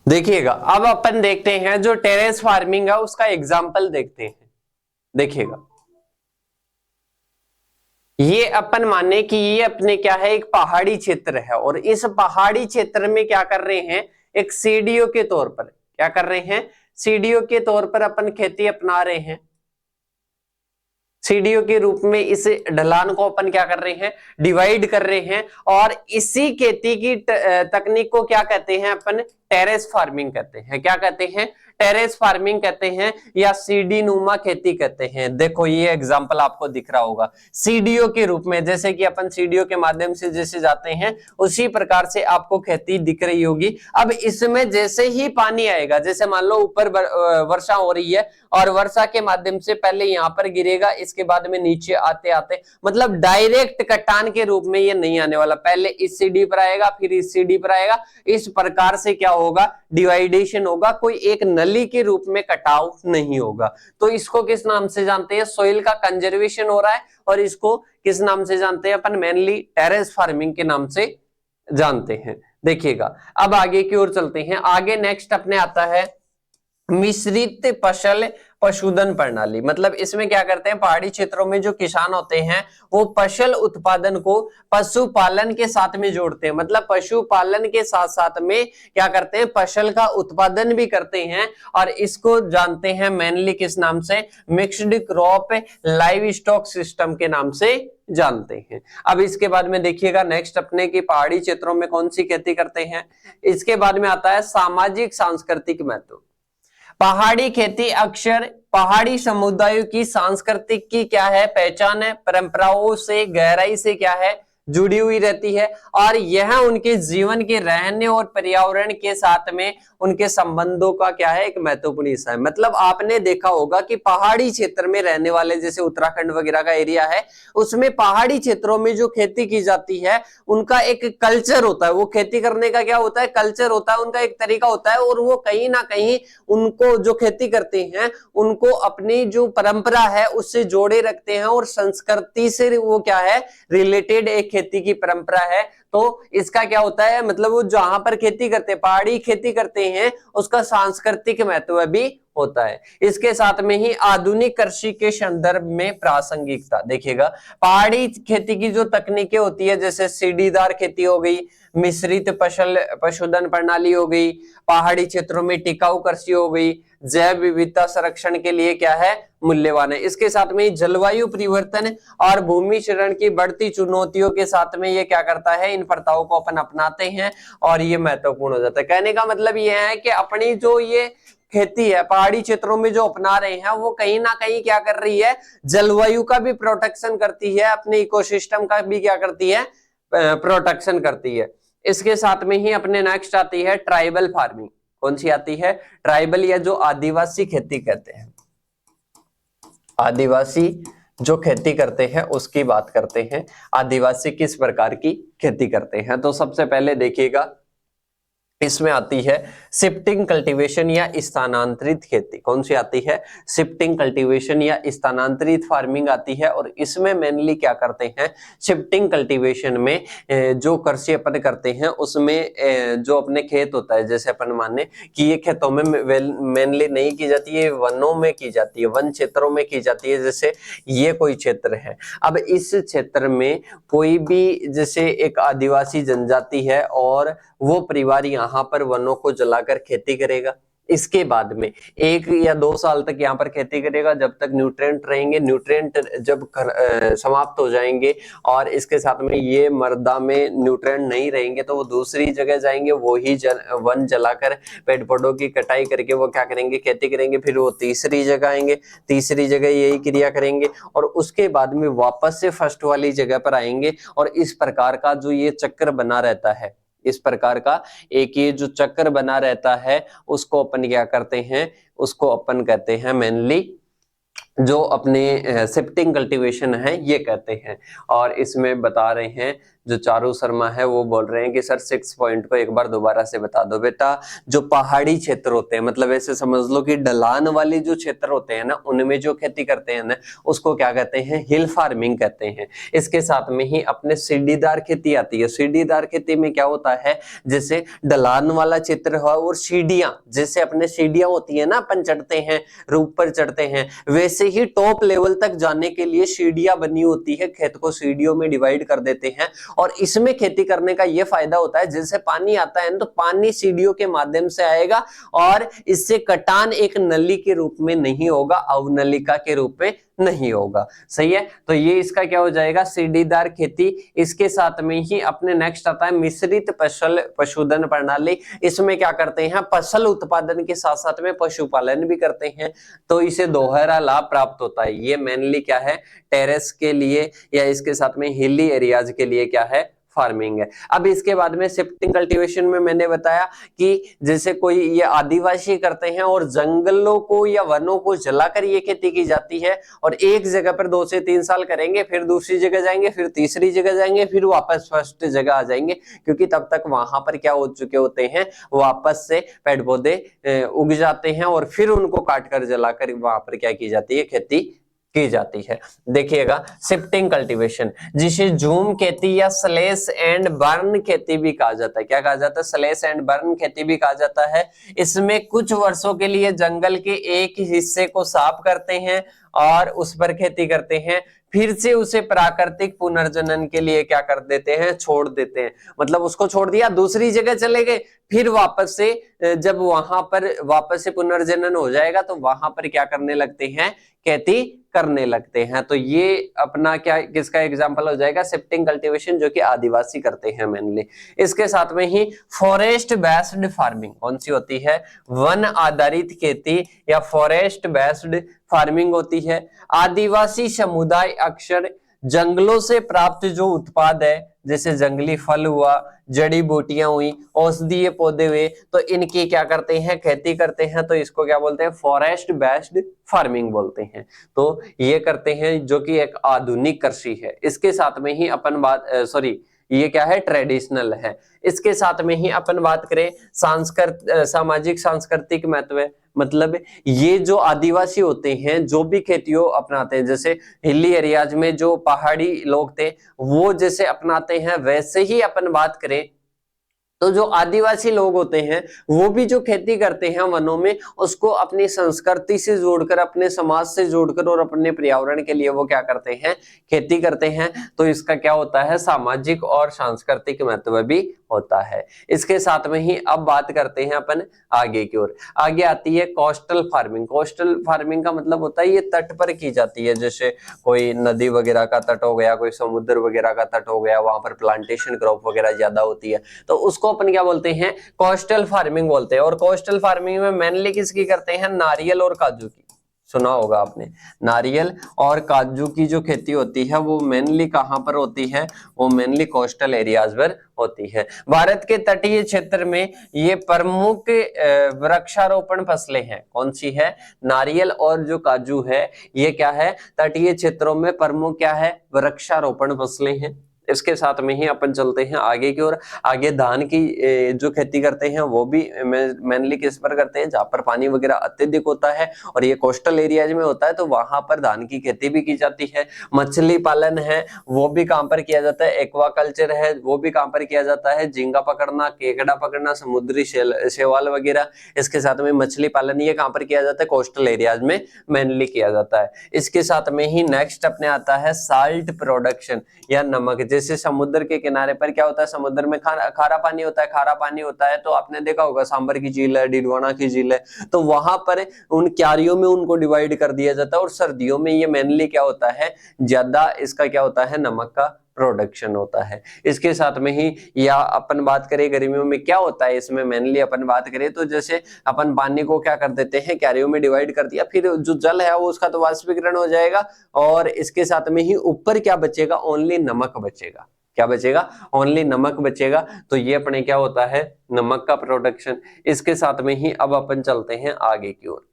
देखिएगा अब अपन देखते हैं जो टेरेस फार्मिंग है उसका एग्जाम्पल देखते हैं। देखिएगा ये अपन माने कि ये अपने क्या है एक पहाड़ी क्षेत्र है और इस पहाड़ी क्षेत्र में क्या कर रहे हैं एक सीडीओ के तौर पर, क्या कर रहे हैं सीडीओ के तौर पर अपन खेती अपना रहे हैं। सीडीओ के रूप में इस ढलान को अपन क्या कर रहे हैं डिवाइड कर रहे हैं और इसी खेती की तकनीक को क्या कहते हैं अपन टेरेस फार्मिंग कहते हैं। क्या कहते हैं टेरेस फार्मिंग कहते हैं या सीडी नुमा खेती कहते हैं। देखो ये एग्जांपल आपको दिख रहा होगा सीडीओ के रूप में, जैसे कि अपन सीडीओ के माध्यम से जैसे जाते हैं उसी प्रकार से आपको खेती दिख रही होगी। अब इसमें जैसे ही पानी आएगा, जैसे मान लो ऊपर वर्षा हो रही है और वर्षा के माध्यम से पहले यहाँ पर गिरेगा, इसके बाद में नीचे आते आते मतलब डायरेक्ट कटान के रूप में ये नहीं आने वाला, पहले इस सीडी पर आएगा फिर इस सीडी पर आएगा, इस प्रकार से क्या होगा डिवाइडेशन होगा, कोई एक नली के रूप में कटाव नहीं होगा। तो इसको किस नाम से जानते हैं सोइल का कंजर्वेशन हो रहा है और इसको किस नाम से जानते हैं अपन मेनली टेरेस फार्मिंग के नाम से जानते हैं। देखिएगा अब आगे की ओर चलते हैं। आगे नेक्स्ट अपने आता है मिश्रित फसल पशुधन प्रणाली। मतलब इसमें क्या करते हैं पहाड़ी क्षेत्रों में जो किसान होते हैं वो फसल उत्पादन को पशुपालन के साथ में जोड़ते हैं। मतलब पशुपालन के साथ साथ में क्या करते हैं फसल का उत्पादन भी करते हैं और इसको जानते हैं मेनली किस नाम से mixed crop live stock system के नाम से जानते हैं। अब इसके बाद में देखिएगा नेक्स्ट अपने की पहाड़ी क्षेत्रों में कौन सी खेती करते हैं। इसके बाद में आता है सामाजिक सांस्कृतिक महत्व। पहाड़ी खेती अक्सर पहाड़ी समुदायों की सांस्कृतिक की क्या है पहचान है, परंपराओं से गहराई से क्या है जुड़ी हुई रहती है और यह उनके जीवन के रहने और पर्यावरण के साथ में उनके संबंधों का क्या है एक महत्वपूर्ण हिस्सा है। मतलब आपने देखा होगा कि पहाड़ी क्षेत्र में रहने वाले जैसे उत्तराखंड वगैरह का एरिया है उसमें पहाड़ी क्षेत्रों में जो खेती की जाती है उनका एक कल्चर होता है, वो खेती करने का क्या होता है कल्चर होता है, उनका एक तरीका होता है और वो कहीं ना कहीं उनको जो खेती करते हैं उनको अपनी जो परंपरा है उससे जोड़े रखते हैं और संस्कृति से वो क्या है रिलेटेड एक खेती की परंपरा है। तो इसका क्या होता है मतलब वो जहां पर खेती करते हैं पहाड़ी खेती करते हैं उसका सांस्कृतिक महत्व भी होता है। इसके साथ में ही आधुनिक कृषि के संदर्भ में प्रासंगिकता। देखिएगा पहाड़ी खेती की जो तकनीकें होती है जैसे सीढ़ीदार खेती हो गई, मिश्रित पशुधन प्रणाली हो गई, पहाड़ी क्षेत्रों में टिकाऊ कृषि हो गई, जैव विविधता संरक्षण के लिए क्या है मूल्यवान है। इसके साथ में जलवायु परिवर्तन और भूमि क्षरण की बढ़ती चुनौतियों के साथ में ये क्या करता है इन प्रथाओं को अपन अपनाते हैं और ये महत्वपूर्ण हो जाता है। कहने का मतलब ये है कि अपनी जो ये खेती है पहाड़ी क्षेत्रों में जो अपना रहे हैं वो कहीं ना कहीं क्या कर रही है जलवायु का भी प्रोटेक्शन करती है, अपने इकोसिस्टम का भी क्या करती है प्रोटेक्शन करती है। इसके साथ में ही अपने नेक्स्ट आती है ट्राइबल फार्मिंग। कौन सी आती है ट्राइबल या जो आदिवासी खेती कहते हैं, आदिवासी जो खेती करते हैं उसकी बात करते हैं। आदिवासी किस प्रकार की खेती करते हैं तो सबसे पहले देखिएगा इसमें आती है शिफ्टिंग कल्टीवेशन या स्थानांतरित खेती। कौन सी आती है शिफ्टिंग कल्टीवेशन या स्थानांतरित फार्मिंग आती है और इसमें मेनली क्या करते हैं शिफ्टिंग कल्टीवेशन में जो कृषि अपन करते हैं उसमें जो अपने खेत होता है जैसे अपन माने कि ये खेतों में मेनली नहीं की जाती है, वनों में की जाती है, वन क्षेत्रों में की जाती है। जैसे ये कोई क्षेत्र है, अब इस क्षेत्र में कोई भी जैसे एक आदिवासी जनजाति है और वो परिवार यहाँ पर वनों को जलाकर खेती करेगा, इसके बाद में 1 या 2 साल तक यहाँ पर खेती करेगा जब तक न्यूट्रिएंट रहेंगे, न्यूट्रिएंट जब समाप्त हो जाएंगे और इसके साथ में ये मृदा में न्यूट्रिएंट नहीं रहेंगे तो वो दूसरी जगह जाएंगे, वही वन जलाकर पेड़ पौधों की कटाई करके वो क्या करेंगे खेती करेंगे, फिर वो तीसरी जगह आएंगे, तीसरी जगह यही क्रिया करेंगे और उसके बाद में वापस से फर्स्ट वाली जगह पर आएंगे और इस प्रकार का जो ये चक्र बना रहता है, इस प्रकार का एक ये जो चक्र बना रहता है उसको अपन क्या करते हैं उसको अपन कहते हैं मेनली जो अपने शिफ्टिंग कल्टीवेशन है ये कहते हैं। और इसमें बता रहे हैं जो चारू शर्मा है वो बोल रहे हैं कि सर 6 पॉइंट को एक बार दोबारा से बता दो। बेटा जो पहाड़ी क्षेत्र होते हैं, मतलब ऐसे समझ लो कि ढलान वाले जो क्षेत्र होते हैं ना, उनमें जो खेती करते हैं ना, उसको क्या कहते हैं, हिल फार्मिंग कहते हैं। इसके साथ में ही अपने सीढ़ीदार खेती आती है। सीढ़ीदार खेती में क्या होता है, जैसे ढलान वाला क्षेत्र है और सीढ़ियां, जैसे अपने सीढ़ियां होती है ना, अपन चढ़ते हैं, रूप पर चढ़ते हैं, वैसे ही टॉप लेवल तक जाने के लिए सीढ़ियां बनी होती है। खेत को सीढ़ियों में डिवाइड कर देते हैं और इसमें खेती करने का यह फायदा होता है, जैसे पानी आता है तो पानी सीढ़ियों के माध्यम से आएगा और इससे कटान एक नली के रूप में नहीं होगा, अवनलिका के रूप में नहीं होगा। सही है, तो ये इसका क्या हो जाएगा, सीढ़ीदार खेती। इसके साथ में ही अपने नेक्स्ट आता है मिश्रित फसल पशुधन प्रणाली। इसमें क्या करते हैं, फसल उत्पादन के साथ साथ में पशुपालन भी करते हैं, तो इसे दोहरा लाभ प्राप्त होता है। ये मेनली क्या है, टेरेस के लिए या इसके साथ में हिली एरियाज के लिए क्या है, फार्मिंग है। अब इसके बाद में शिफ्टिंग कल्टीवेशन में मैंने बताया कि जैसे कोई ये आदिवासी करते हैं और जंगलों को या वनों को जलाकर ये खेती की जाती है, और एक जगह पर 2 से 3 साल करेंगे, फिर दूसरी जगह जाएंगे, फिर तीसरी जगह जाएंगे, फिर वापस फर्स्ट जगह आ जाएंगे, क्योंकि तब तक वहां पर क्या हो चुके होते हैं, वापस से पेड़ पौधे उग जाते हैं और फिर उनको काट कर जलाकर वहां पर क्या की जाती है, खेती की जाती है। देखिएगा शिफ्टिंग कल्टीवेशन, जिसे झूम खेती या स्लैश एंड बर्न खेती भी कहा जाता है। क्या कहा जाता है, स्लैश एंड बर्न खेती भी कहा जाता है। इसमें कुछ वर्षों के लिए जंगल के एक हिस्से को साफ करते हैं और उस पर खेती करते हैं, फिर से उसे प्राकृतिक पुनर्जनन के लिए क्या कर देते हैं, छोड़ देते हैं। मतलब उसको छोड़ दिया, दूसरी जगह चले गए, फिर वापस से जब वहां पर वापस से पुनर्जनन हो जाएगा तो वहां पर क्या करने लगते हैं, खेती करने लगते हैं। तो ये अपना क्या, किसका एग्जांपल हो जाएगा, शिफ्टिंग कल्टीवेशन, जो कि आदिवासी करते हैं मेनली। इसके साथ में ही फॉरेस्ट बेस्ड फार्मिंग कौन सी होती है, वन आधारित खेती या फॉरेस्ट बेस्ड फार्मिंग होती है। आदिवासी समुदाय अक्सर जंगलों से प्राप्त जो उत्पाद है, जैसे जंगली फल हुआ, जड़ी बूटियां हुई, औषधीय पौधे हुए, तो इनकी क्या करते हैं, खेती करते हैं। तो इसको क्या बोलते हैं, फॉरेस्ट बेस्ड फार्मिंग बोलते हैं। तो ये करते हैं, जो कि एक आधुनिक कृषि है। इसके साथ में ही अपन बात ये क्या है, ट्रेडिशनल है। इसके साथ में ही अपन बात करें सामाजिक सांस्कृतिक महत्व है। मतलब ये जो आदिवासी होते हैं, जो भी खेतियों अपनाते हैं, जैसे हिली एरियाज में जो पहाड़ी लोग थे वो जैसे अपनाते हैं, वैसे ही अपन बात करें तो जो आदिवासी लोग होते हैं वो भी जो खेती करते हैं वनों में, उसको अपनी संस्कृति से जोड़कर, अपने समाज से जोड़कर और अपने पर्यावरण के लिए वो क्या करते हैं, खेती करते हैं। तो इसका क्या होता है, सामाजिक और सांस्कृतिक महत्व भी होता है। इसके साथ में ही अब बात करते हैं अपन आगे की ओर। आगे आती है कोस्टल फार्मिंग। कोस्टल फार्मिंग का मतलब होता है ये तट पर की जाती है, जैसे कोई नदी वगैरह का तट हो गया, कोई समुद्र वगैरह का तट हो गया, वहां पर प्लांटेशन क्रॉप वगैरह ज्यादा होती है, तो उसको अपन क्या बोलते हैं, कोस्टल फार्मिंग बोलते हैं। और कोस्टल फार्मिंग में मेनली किसकी करते हैं, नारियल और काजू की। सुना होगा आपने, नारियल और काजू की जो खेती होती है वो मेनली कहां पर होती है, वो मेनली कोस्टल एरियाज पर होती है। भारत के तटीय क्षेत्र में ये प्रमुख वृक्षारोपण फसलें हैं। कौन सी है, नारियल और जो काजू है, ये क्या है, तटीय क्षेत्रों में प्रमुख क्या है, वृक्षारोपण फसलें हैं। इसके साथ में ही अपन चलते हैं आगे की ओर। आगे धान की जो खेती करते हैं वो भी मेनली किस पर करते हैं, जहां पर पानी वगैरह अत्यधिक होता है और ये कोस्टल एरियाज में होता है, तो वहां पर धान की खेती भी की जाती है। मछली पालन है वो भी कहां पर किया जाता है, एक्वाकल्चर है वो भी कहां पर किया जाता है, झींगा पकड़ना, केकड़ा पकड़ना, समुद्री शैवाल वगैरह। इसके साथ में मछली पालन ये कहां पर किया जाता है, कोस्टल एरियाज में मेनली किया जाता है। इसके साथ में ही नेक्स्ट अपने आता है साल्ट प्रोडक्शन या नमक। जैसे समुद्र के किनारे पर क्या होता है, समुद्र में खारा पानी होता है, खारा पानी होता है, तो आपने देखा होगा सांबर की झील है, डिडवाना की झील है, तो वहां पर उन क्यारियों में उनको डिवाइड कर दिया जाता है। और सर्दियों में ये मेनली क्या होता है, ज्यादा इसका क्या होता है, नमक का प्रोडक्शन होता है। इसके साथ में ही या अपन बात करें गर्मियों में क्या होता है, इसमें मेनली अपन बात करें तो जैसे अपन पानी को क्या कर देते हैं, क्यारियों में डिवाइड कर दिया, फिर जो जल है वो उसका तो वाष्पीकरण हो जाएगा और इसके साथ में ही ऊपर क्या बचेगा, ओनली नमक बचेगा। क्या बचेगा, ओनली नमक बचेगा। तो ये अपने क्या होता है, नमक का प्रोडक्शन। इसके साथ में ही अब अपन चलते हैं आगे की ओर।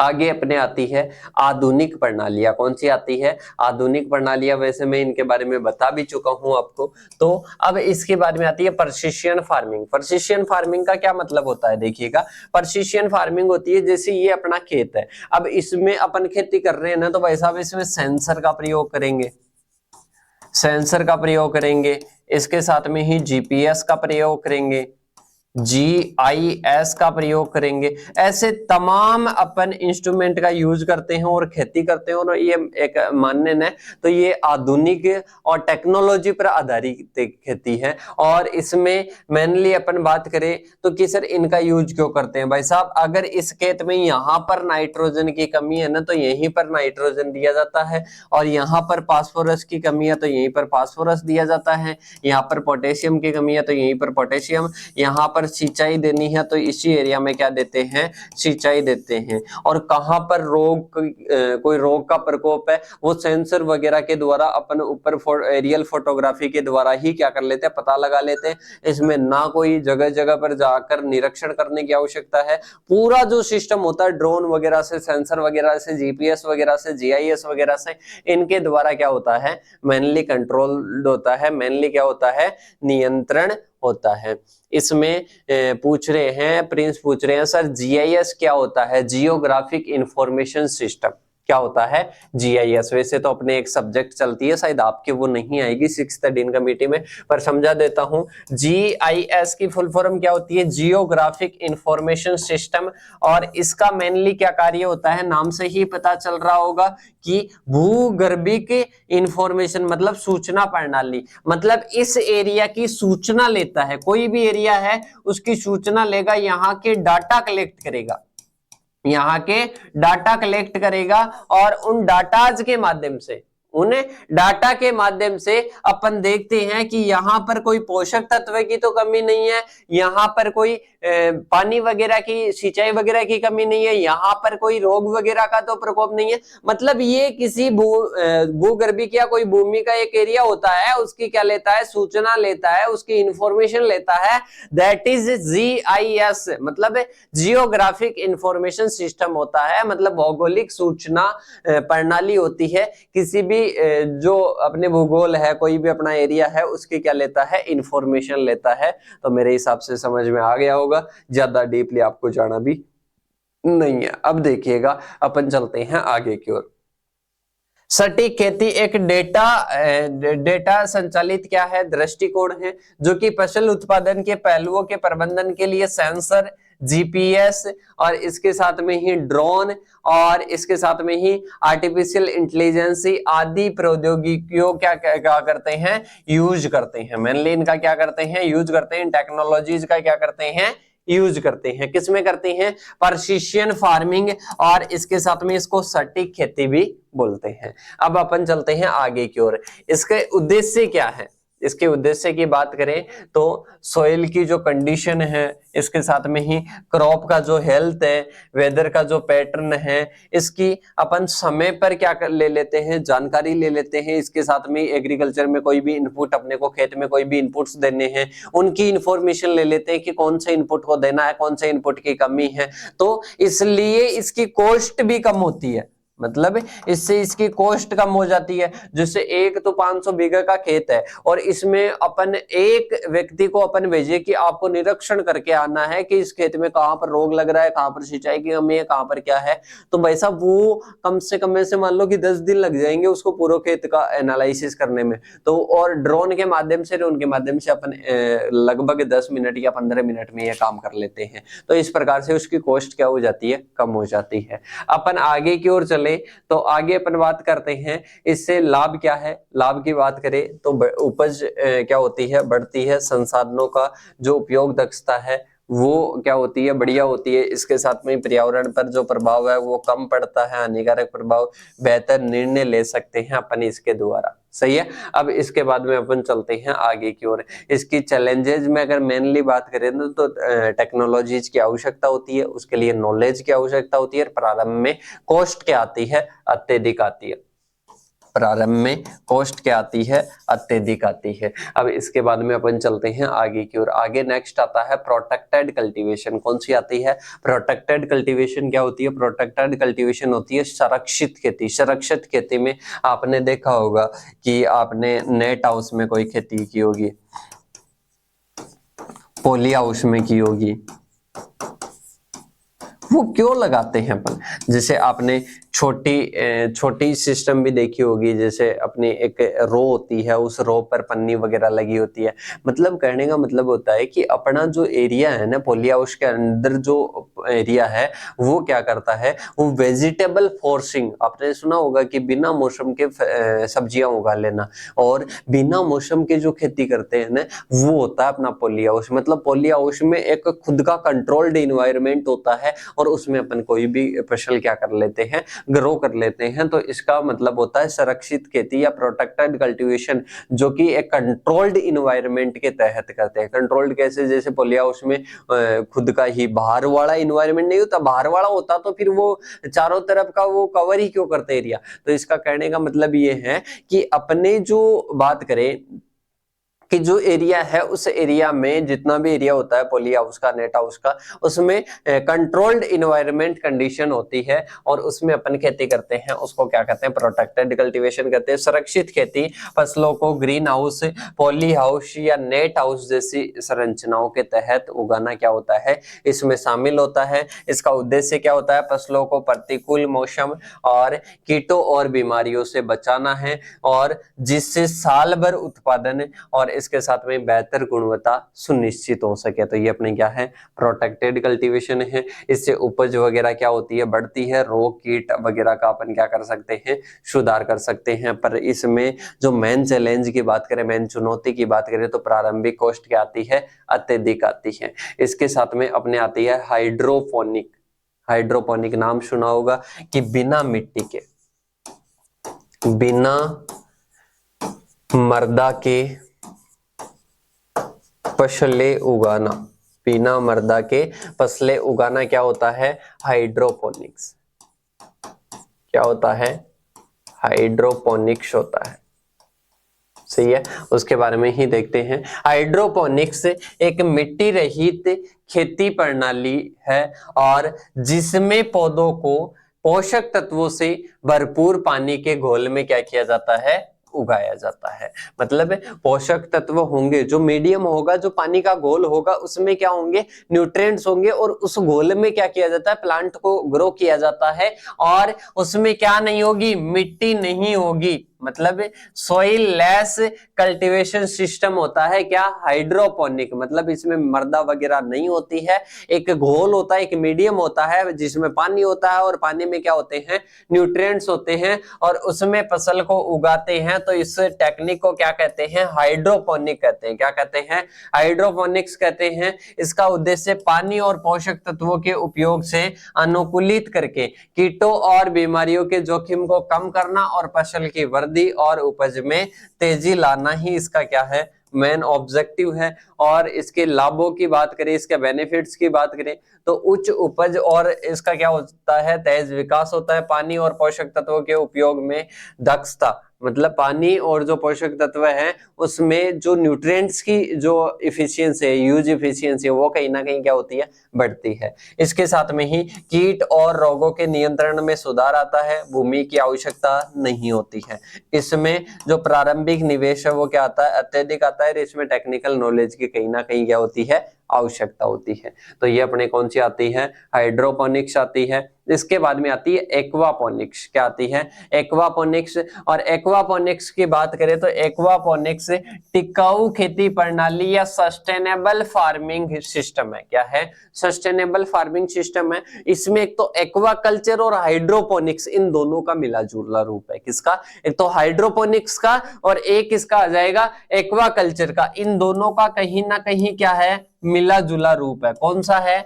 आगे अपने आती है आधुनिक प्रणालियां। कौन सी आती है? आधुनिक प्रणालियां। वैसे मैं इनके बारे में बता भी चुका हूं आपको। तो अब इसके बारे में आती है पर्सिशन फार्मिंग। पर्सिशन फार्मिंग का क्या मतलब होता है? देखिएगा, पर्सिशन फार्मिंग होती है जैसे ये अपना खेत है, अब इसमें अपन खेती कर रहे हैं ना, तो भाई साहब इसमें सेंसर का प्रयोग करेंगे, सेंसर का प्रयोग करेंगे, इसके साथ में ही जीपीएस का प्रयोग करेंगे, GIS का प्रयोग करेंगे। ऐसे तमाम अपन इंस्ट्रूमेंट का यूज करते हैं और खेती करते हैं, और ये एक मानने न तो ये आधुनिक और टेक्नोलॉजी पर आधारित खेती है। और इसमें मेनली अपन बात करें तो कि सर इनका यूज क्यों करते हैं? भाई साहब, अगर इस खेत में यहाँ पर नाइट्रोजन की कमी है ना, तो यहीं पर नाइट्रोजन दिया जाता है, और यहाँ पर फास्फोरस की कमी है तो यहीं पर फास्फोरस दिया जाता है, यहाँ पर पोटेशियम की कमी है तो यहीं पर पोटेशियम, यहाँ पर सिंचाई देनी है तो इसी एरिया में क्या देते हैं? सिंचाई देते हैं। और कहां पर कोई रोग का प्रकोप है, वो सेंसर वगैरह के द्वारा अपन ऊपर एरियल फोटोग्राफी के द्वारा ही क्या कर लेते हैं? पता लगा लेते हैं। इसमें ना कोई जगह जगह पर जाकर निरीक्षण करने की आवश्यकता है। पूरा जो सिस्टम होता है ड्रोन वगैरह से, सेंसर वगैरह से, जीपीएस वगैरह से, GIS वगैरह से, इनके द्वारा क्या होता है? मेनली कंट्रोल होता है, मेनली क्या होता है? नियंत्रण होता है। इसमें पूछ रहे हैं, प्रिंस पूछ रहे हैं, सर GIS क्या होता है? Geographic information system. क्या होता है? GIS। वैसे तो अपने एक सब्जेक्ट चलती है, शायद आपके वो नहीं आएगी 6th दिन कमेटी में, पर समझा देता हूं। GIS की फुल फॉर्म क्या होती है? Geographic information system. और इसका मेनली क्या कार्य होता है? नाम से ही पता चल रहा होगा कि भूगर्भिक इंफॉर्मेशन, मतलब सूचना प्रणाली, मतलब इस एरिया की सूचना लेता है। कोई भी एरिया है उसकी सूचना लेगा, यहाँ के डाटा कलेक्ट करेगा, यहाँ के डाटा कलेक्ट करेगा, और उन डाटाज के माध्यम से, उन डाटा के माध्यम से अपन देखते हैं कि यहाँ पर कोई पोषक तत्व की तो कमी नहीं है, यहाँ पर कोई पानी वगैरह की, सिंचाई वगैरह की कमी नहीं है, यहाँ पर कोई रोग वगैरह का तो प्रकोप नहीं है। मतलब ये किसी भूगर्भिक या कोई भूमि का एक एरिया होता है, उसकी क्या लेता है? सूचना लेता है, उसकी इंफॉर्मेशन लेता है। दैट इज GIS, मतलब जियोग्राफिक इंफॉर्मेशन सिस्टम होता है, मतलब भौगोलिक सूचना प्रणाली होती है। किसी भी जो अपने भूगोल है, कोई भी अपना एरिया है, उसकी क्या लेता है? इंफॉर्मेशन लेता है। तो मेरे हिसाब से समझ में आ गया होगा, ज्यादा डीपली आपको जाना भी नहीं है। अब देखिएगा, अपन चलते हैं आगे की ओर। सटीक खेती एक डेटा संचालित क्या है? दृष्टिकोण है, जो कि फसल उत्पादन के पहलुओं के प्रबंधन के लिए सेंसर, जीपीएस और इसके साथ में ही ड्रोन और इसके साथ में ही आर्टिफिशियल इंटेलिजेंस आदि प्रौद्योगिकियों क्या करते हैं? यूज करते हैं। मेनली इनका क्या करते हैं? यूज करते हैं। टेक्नोलॉजीज का क्या करते हैं? यूज करते हैं। किसमें करते हैं? प्रिसिशन फार्मिंग, और इसके साथ में इसको सटीक खेती भी बोलते हैं। अब अपन चलते हैं आगे की ओर। इसके उद्देश्य क्या है? इसके उद्देश्य की बात करें तो सोइल की जो कंडीशन है, इसके साथ में ही क्रॉप का जो हेल्थ है, वेदर का जो पैटर्न है, इसकी अपन समय पर क्या ले लेते हैं? जानकारी ले लेते हैं। इसके साथ में एग्रीकल्चर में कोई भी इनपुट, अपने को खेत में कोई भी इनपुट्स देने हैं, उनकी इंफॉर्मेशन ले लेते हैं कि कौन से इनपुट को देना है, कौन से इनपुट की कमी है। तो इसलिए इसकी कॉस्ट भी कम होती है, मतलब इससे इसकी कॉस्ट कम हो जाती है। जैसे एक तो 500 बीघा का खेत है और इसमें अपन एक व्यक्ति को अपन भेजे कि आपको निरीक्षण करके आना है कि इस खेत में कहां पर रोग लग रहा है, कहां पर सिंचाई की कमी है, कहां पर क्या है। तो भाई साहब वो कम से कम ऐसे मान लो कि 10 दिन लग जाएंगे उसको पूरे खेत का एनालिसिस करने में। तो और ड्रोन के माध्यम से, उनके माध्यम से अपन लगभग 10 मिनट या 15 मिनट में ये काम कर लेते हैं। तो इस प्रकार से उसकी कॉस्ट क्या हो जाती है? कम हो जाती है। अपन आगे की ओर चले तो आगे अपन बात करते हैं इससे लाभ क्या है। लाभ की बात करें तो उपज क्या होती है? बढ़ती है। संसाधनों का जो उपयोग दक्षता है वो क्या होती है? बढ़िया होती है। इसके साथ में पर्यावरण पर जो प्रभाव है वो कम पड़ता है, हानिकारक प्रभाव। बेहतर निर्णय ले सकते हैं अपन इसके द्वारा। सही है। अब इसके बाद में अपन चलते हैं आगे की ओर। इसकी चैलेंजेस में अगर मेनली बात करें तो टेक्नोलॉजीज की आवश्यकता होती है, उसके लिए नॉलेज की आवश्यकता होती है, प्रारंभ में कॉस्ट क्या आती है? अत्यधिक आती है। प्रारंभ में कॉस्ट क्या आती है, अत्यधिक आती है। अब इसके बाद में अपन चलते हैं आगे की ओर। आगे नेक्स्ट आता है प्रोटेक्टेड कल्टीवेशन। कौन सी आती है? प्रोटेक्टेड कल्टीवेशन क्या होती है? प्रोटेक्टेड कल्टीवेशन होती है संरक्षित खेती। संरक्षित खेती में आपने देखा होगा कि आपने नेट हाउस में कोई खेती की होगी, पॉली हाउस में की होगी, वो क्यों लगाते हैं अपन? जैसे आपने छोटी सिस्टम भी देखी होगी, जैसे अपनी एक रो होती है, उस रो पर पन्नी वगैरह लगी होती है। मतलब कहने का मतलब होता है कि अपना जो एरिया है ना, पॉली हाउस के अंदर जो एरिया है, वो क्या करता है, वो वेजिटेबल फोर्सिंग, आपने सुना होगा कि बिना मौसम के सब्जियां उगा लेना, और बिना मौसम के जो खेती करते हैं ना, वो होता है अपना पॉली हाउस। मतलब पॉली हाउस में एक खुद का कंट्रोल्ड इन्वायरमेंट होता है, और उसमें अपन कोई भी फसल क्या कर लेते हैं, ग्रो कर लेते हैं। तो इसका मतलब होता है संरक्षित खेती या प्रोटेक्टेड कल्टीवेशन, जो कि एक कंट्रोल्ड इन्वायरमेंट के तहत करते हैं। कंट्रोल्ड कैसे? जैसे पॉली हाउस में खुद का ही बाहर वाला इन्वायरमेंट नहीं होता, बाहर वाला होता तो फिर वो चारों तरफ का वो कवर ही क्यों करते एरिया। तो इसका कहने का मतलब ये है कि अपने जो बात करें कि जो एरिया है, उस एरिया में जितना भी एरिया होता है पॉली हाउस का, नेट हाउस का, उसमें कंट्रोल्ड इन्वायरमेंट कंडीशन होती है, और उसमें अपन खेती करते हैं, उसको क्या कहते हैं? प्रोटेक्टेड कल्टीवेशन कहते हैं। सुरक्षित खेती फसलों को ग्रीन हाउस, पॉली हाउस या नेट हाउस जैसी संरचनाओं के तहत उगाना क्या होता है, इसमें शामिल होता है। इसका उद्देश्य क्या होता है? फसलों को प्रतिकूल मौसम और कीटों और बीमारियों से बचाना है, और जिससे साल भर उत्पादन और इसके साथ में बेहतर गुणवत्ता सुनिश्चित हो सके। तो ये अपने क्या है? प्रोटेक्टेड कल्टीवेशन है। इससे उपज वगैरह क्या होती है? बढ़ती है। रोग कीट वगैरह का अपन क्या कर सकते हैं? सुधार कर सकते हैं। पर इसमें जो मेन चैलेंज की बात करें, मेन चुनौती की बात करें, तो प्रारंभिक कॉस्ट क्या आती है? अत्यधिक आती है। इसके साथ में अपने आती है हाइड्रोपोनिक। हाइड्रोपोनिक नाम सुना होगा कि बिना मिट्टी के, बिना मृदा के फसलें उगाना, बिना मृदा के फसलें उगाना क्या होता है? हाइड्रोपोनिक्स। क्या होता है? हाइड्रोपोनिक्स होता है। सही है, उसके बारे में ही देखते हैं। हाइड्रोपोनिक्स एक मिट्टी रहित खेती प्रणाली है, और जिसमें पौधों को पोषक तत्वों से भरपूर पानी के घोल में क्या किया जाता है? उगाया जाता है। मतलब पोषक तत्व होंगे, जो मीडियम होगा, जो पानी का घोल होगा, उसमें क्या होंगे? न्यूट्रिएंट्स होंगे, और उस घोल में क्या किया जाता है? प्लांट को ग्रो किया जाता है, और उसमें क्या नहीं होगी? मिट्टी नहीं होगी। मतलब सोइल लेस कल्टीवेशन सिस्टम होता है क्या? हाइड्रोपोनिक। मतलब इसमें मृदा वगैरह नहीं होती है, एक घोल होता है, एक मीडियम होता है जिसमें पानी होता है, और पानी में क्या होते हैं? न्यूट्रिएंट्स होते हैं, और उसमें फसल को उगाते हैं। तो इस टेक्निक को क्या कहते हैं? हाइड्रोपोनिक कहते हैं। क्या कहते हैं? हाइड्रोपोनिक्स कहते हैं। इसका उद्देश्य पानी और पोषक तत्वों के उपयोग से अनुकूलित करके कीटों और बीमारियों के जोखिम को कम करना, और फसल की वृद्धि और उपज में तेजी लाना ही इसका क्या है? मेन ऑब्जेक्टिव है। और इसके लाभों की बात करें, इसके बेनिफिट्स की बात करें, तो उच्च उपज और इसका क्या होता है? तेज विकास होता है। पानी और पोषक तत्वों के उपयोग में दक्षता, मतलब पानी और जो पोषक तत्व है, उसमें जो न्यूट्रिएंट्स की जो इफिशियंसी है, यूज इफिशियंसी है, वो कहीं ना कहीं क्या होती है? बढ़ती है। इसके साथ में ही कीट और रोगों के नियंत्रण में सुधार आता है। भूमि की आवश्यकता नहीं होती है। इसमें जो प्रारंभिक निवेश है वो क्या आता है? अत्यधिक आता है। इसमें टेक्निकल नॉलेज की कहीं ना कहीं क्या होती है? आवश्यकता होती है। तो ये अपने कौन सी आती है? हाइड्रोपोनिक्स आती है। इसके बाद में आती है एक्वापोनिक्स। क्या आती है? एक्वापोनिक्स। और एक्वापोनिक्स की बात करें तो एक्वापोनिक्स टिकाऊ खेती प्रणाली या सस्टेनेबल फार्मिंग सिस्टम है। क्या है? सस्टेनेबल फार्मिंग सिस्टम है। इसमें एक तो एक्वाकल्चर और हाइड्रोपोनिक्स, इन दोनों का मिला जुला रूप है। किसका? एक तो हाइड्रोपोनिक्स का, और एक इसका आ जाएगा एक्वाकल्चर का। इन दोनों का कहीं ना कहीं क्या है? मिला जुला रूप है। कौन सा है?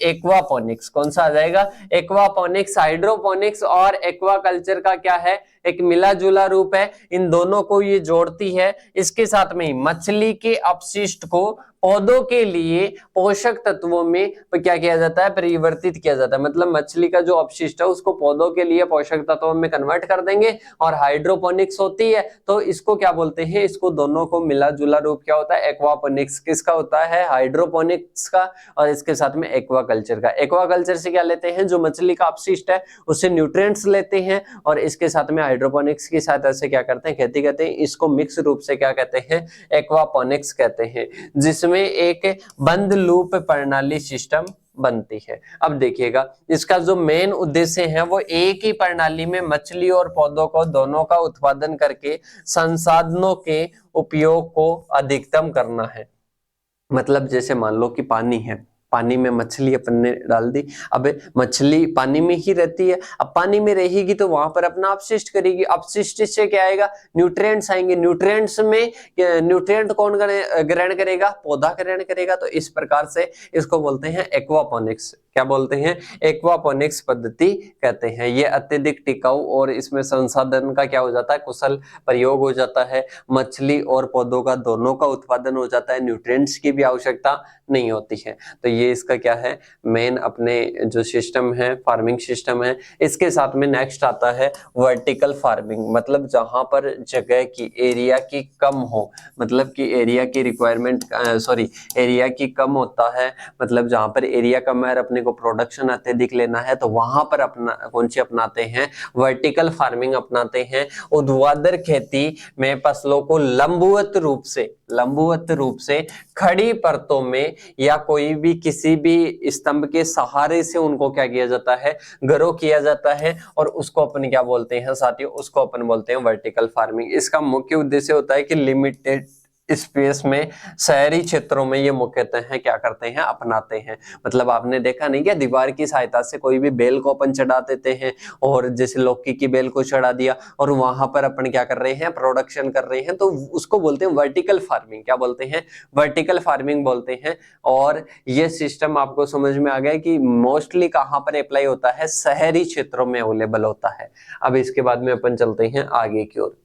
एक्वापोनिक्स। कौन सा आ जाएगा? एक्वापोनिक्स। हाइड्रोपोनिक्स और एक्वाकल्चर का क्या है? एक मिला जुला रूप है। इन दोनों को ये जोड़ती है। इसके साथ में मछली के अपशिष्ट को पौधों के लिए पोषक तत्वों में क्या किया जाता है, परिवर्तित किया जाता है। मतलब मछली का जो अपशिष्ट है उसको पौधों के लिए पोषक तत्वों में कन्वर्ट कर देंगे। और हाइड्रोपोनिक्स होती है तो इसको क्या बोलते हैं, इसको दोनों को मिला जुला रूप क्या होता है, एक्वापोनिक्स। किसका होता है, हाइड्रोपोनिक्स का, और इसके साथ में एक्वाकल्चर का। एक्वाकल्चर से क्या लेते हैं, जो मछली का अपशिष्ट है उससे न्यूट्रिएंट्स लेते हैं, और इसके साथ में हाइड्रोपोनिक्स की सहायता से क्या करते हैं, खेती करते हैं। इसको मिक्स रूप से क्या कहते हैं, एक्वापोनिक्स कहते हैं, जिसमें एक बंद लूप प्रणाली सिस्टम बनती है। अब देखिएगा, इसका जो मेन उद्देश्य है वो एक ही प्रणाली में मछली और पौधों को दोनों का उत्पादन करके संसाधनों के उपयोग को अधिकतम करना है। मतलब जैसे मान लो कि पानी है, पानी में मछली अपन ने डाल दी, अब मछली पानी में ही रहती है, अब पानी में रहेगी तो वहां पर अपना अपशिष्ट करेगी, अपशिष्ट से क्या आएगा, न्यूट्रिएंट्स आएंगे, न्यूट्रिएंट्स में न्यूट्रिएंट कौन ग्रहण करेगा, पौधा ग्रहण करेगा। तो इस प्रकार से इसको बोलते हैं एक्वापोनिक्स। क्या बोलते हैं, एक्वापोनिक्स पद्धति कहते हैं। ये अत्यधिक टिकाऊ और इसमें संसाधन का क्या हो जाता है, कुशल प्रयोग हो जाता है। मछली और पौधों का दोनों का उत्पादन हो जाता है, न्यूट्रिएंट्स की भी आवश्यकता नहीं होती है। तो ये इसका क्या है, मेन अपने जो सिस्टम है, फार्मिंग सिस्टम है। इसके साथ में नेक्स्ट आता है वर्टिकल फार्मिंग। मतलब जहां पर जगह की, एरिया की कम हो, मतलब कि एरिया की रिक्वायरमेंट एरिया की कम होता है, मतलब जहां पर एरिया कम है और अपने को प्रोडक्शन अत्यधिक लेना है, तो वहां पर अपना कौन सी अपनाते हैं, वर्टिकल फार्मिंग अपनाते हैं। ऊर्ध्वाधर खेती में फसलों को लंबवत रूप से खड़ी परतों में या कोई भी किसी भी स्तंभ के सहारे से उनको क्या किया जाता है, ग्रो किया जाता है, और उसको अपन क्या बोलते हैं साथियों, उसको अपन बोलते हैं वर्टिकल फार्मिंग। इसका मुख्य उद्देश्य होता है कि लिमिटेड स्पेस में शहरी क्षेत्रों में ये मुख्यतः है क्या करते हैं, अपनाते हैं। मतलब आपने देखा नहीं क्या, दीवार की सहायता से कोई भी बेल को अपन चढ़ा देते हैं, और जैसे लौकी की बेल को चढ़ा दिया और वहां पर अपन क्या कर रहे हैं, प्रोडक्शन कर रहे हैं, तो उसको बोलते हैं वर्टिकल फार्मिंग। क्या बोलते हैं, वर्टिकल फार्मिंग बोलते हैं। और ये सिस्टम आपको समझ में आ गया कि मोस्टली कहां पर अप्लाई होता है, शहरी क्षेत्रों में अवेलेबल होता है। अब इसके बाद में अपन चलते हैं आगे की ओर।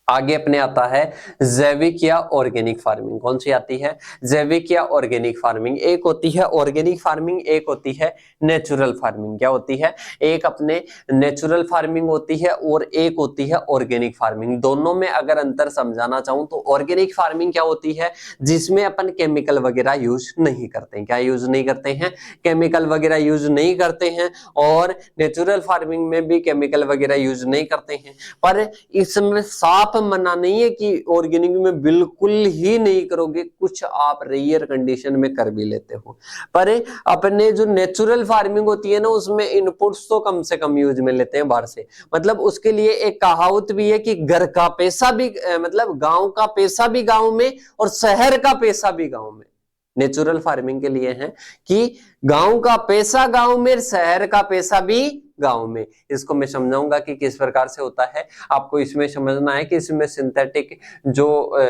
आगे अपने आता है जैविक या ऑर्गेनिक फार्मिंग। कौन सी आती है, जैविक या ऑर्गेनिक फार्मिंग। एक होती है ऑर्गेनिक फार्मिंग, एक होती है नेचुरल फार्मिंग। क्या होती है, एक अपने नेचुरल फार्मिंग होती है और एक होती है ऑर्गेनिक फार्मिंग। दोनों में अगर अंतर समझाना चाहूं तो ऑर्गेनिक फार्मिंग क्या होती है, जिसमें अपन केमिकल वगैरह यूज नहीं करते हैं। क्या यूज नहीं करते हैं, केमिकल वगैरह यूज नहीं करते हैं। और नेचुरल फार्मिंग में भी केमिकल वगैरह यूज नहीं करते हैं। पर इसमें साफ मना नहीं है कि ऑर्गेनिक में बिल्कुल ही नहीं करोगे, कुछ आप रेयर कंडीशन में कर भी लेते हो। पर अपने जो नेचुरल फार्मिंग होती है ना, उसमें इनपुट्स तो कम से कम यूज में लेते हैं बाहर से। मतलब उसके लिए एक कहावत भी है कि घर का पैसा भी मतलब गांव का पैसा भी गांव में और शहर का पैसा भी गांव में। नेचुरल फार्मिंग के लिए है कि गांव का पैसा गांव में, शहर का पैसा भी गांव में। इसको मैं समझाऊंगा कि किस प्रकार से होता है। आपको इसमें समझना है कि इसमें सिंथेटिक जो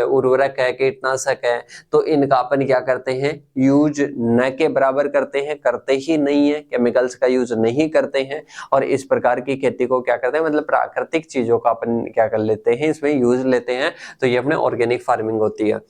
उर्वरक है, कीटनाशक है, तो इनका अपन क्या करते हैं, यूज न के बराबर करते हैं, करते ही नहीं है, केमिकल्स का यूज नहीं करते हैं। और इस प्रकार की खेती को क्या करते हैं, मतलब प्राकृतिक चीजों का अपन क्या कर लेते हैं, इसमें यूज लेते हैं। तो ये अपने ऑर्गेनिक फार्मिंग होती है।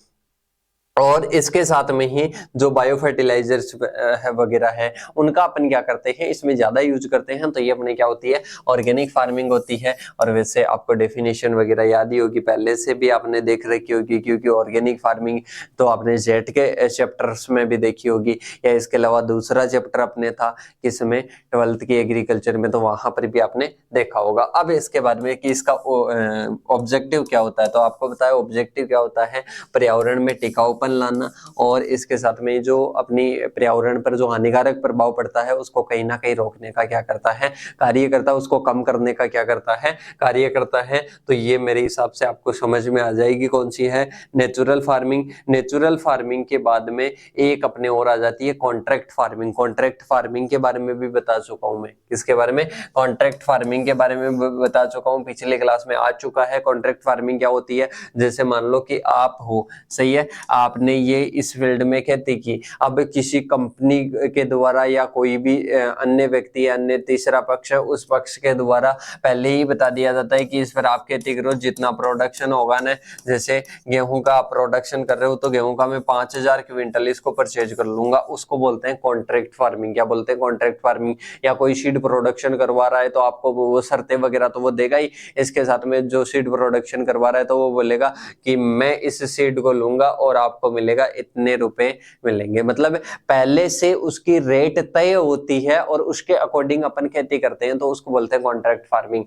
और इसके साथ में ही जो बायो फर्टिलाइजर्स है वगैरह है, उनका अपन क्या करते हैं, इसमें ज्यादा यूज करते हैं। तो ये अपने क्या होती है, ऑर्गेनिक फार्मिंग होती है। और वैसे आपको डेफिनेशन वगैरह याद ही होगी, पहले से भी आपने देख रखी होगी, क्योंकि ऑर्गेनिक फार्मिंग तो आपने जेट के चैप्टर्स में भी देखी होगी, या इसके अलावा दूसरा चैप्टर अपने था किसमें, 12th की एग्रीकल्चर में, तो वहां पर भी आपने देखा होगा। अब इसके बाद में कि इसका ऑब्जेक्टिव क्या होता है, तो आपको बताया ऑब्जेक्टिव क्या होता है, पर्यावरण में टिकाऊ लाना, और इसके साथ में जो अपनी पर्यावरण पर जो हानिकारक प्रभाव पड़ता है उसको कहीं ना कहीं रोकने का क्या करता है, कार्य करता है, उसको कम करने का क्या करता है, कार्य करता है। तो ये मेरे हिसाब से आपको समझ में आ जाएगी कौन सी है, नेचुरल फार्मिंग। नेचुरल फार्मिंग के बाद में एक अपने और आ जाती है कॉन्ट्रैक्ट फार्मिंग। कॉन्ट्रैक्ट फार्मिंग के बारे में भी बता चुका हूं मैं। किसके बारे में, कॉन्ट्रैक्ट फार्मिंग के बारे में बता चुका हूं, पिछले क्लास में आ चुका है। कॉन्ट्रैक्ट फार्मिंग क्या होती है, जैसे मान लो कि आप हो, सही है, आप आपने ये इस फील्ड में खेती की, अब किसी कंपनी के द्वारा या कोई भी अन्य व्यक्ति या अन्य तीसरा पक्ष है, उस पक्ष के द्वारा पहले ही बता दिया जाता है कि इस पर आप खेती करो, जितना प्रोडक्शन होगा ना, जैसे गेहूं का आप प्रोडक्शन कर रहे हो तो गेहूं का मैं 5000 क्विंटल इसको परचेज कर लूंगा, उसको बोलते हैं कॉन्ट्रैक्ट फार्मिंग। क्या बोलते हैं? Contract farming. या कोई सीड प्रोडक्शन करवा रहा है तो आपको वो शर्तें वगैरह तो वो देगा ही, इसके साथ में जो सीड प्रोडक्शन करवा रहा है तो वो बोलेगा कि मैं इस सीड को लूंगा और आपको मिलेगा इतने रुपए मिलेंगे। मतलब पहले से उसकी रेट तय होती है और उसके अकॉर्डिंग अपन खेती करते हैं, तो उसको बोलते हैं कॉन्ट्रैक्ट फार्मिंग।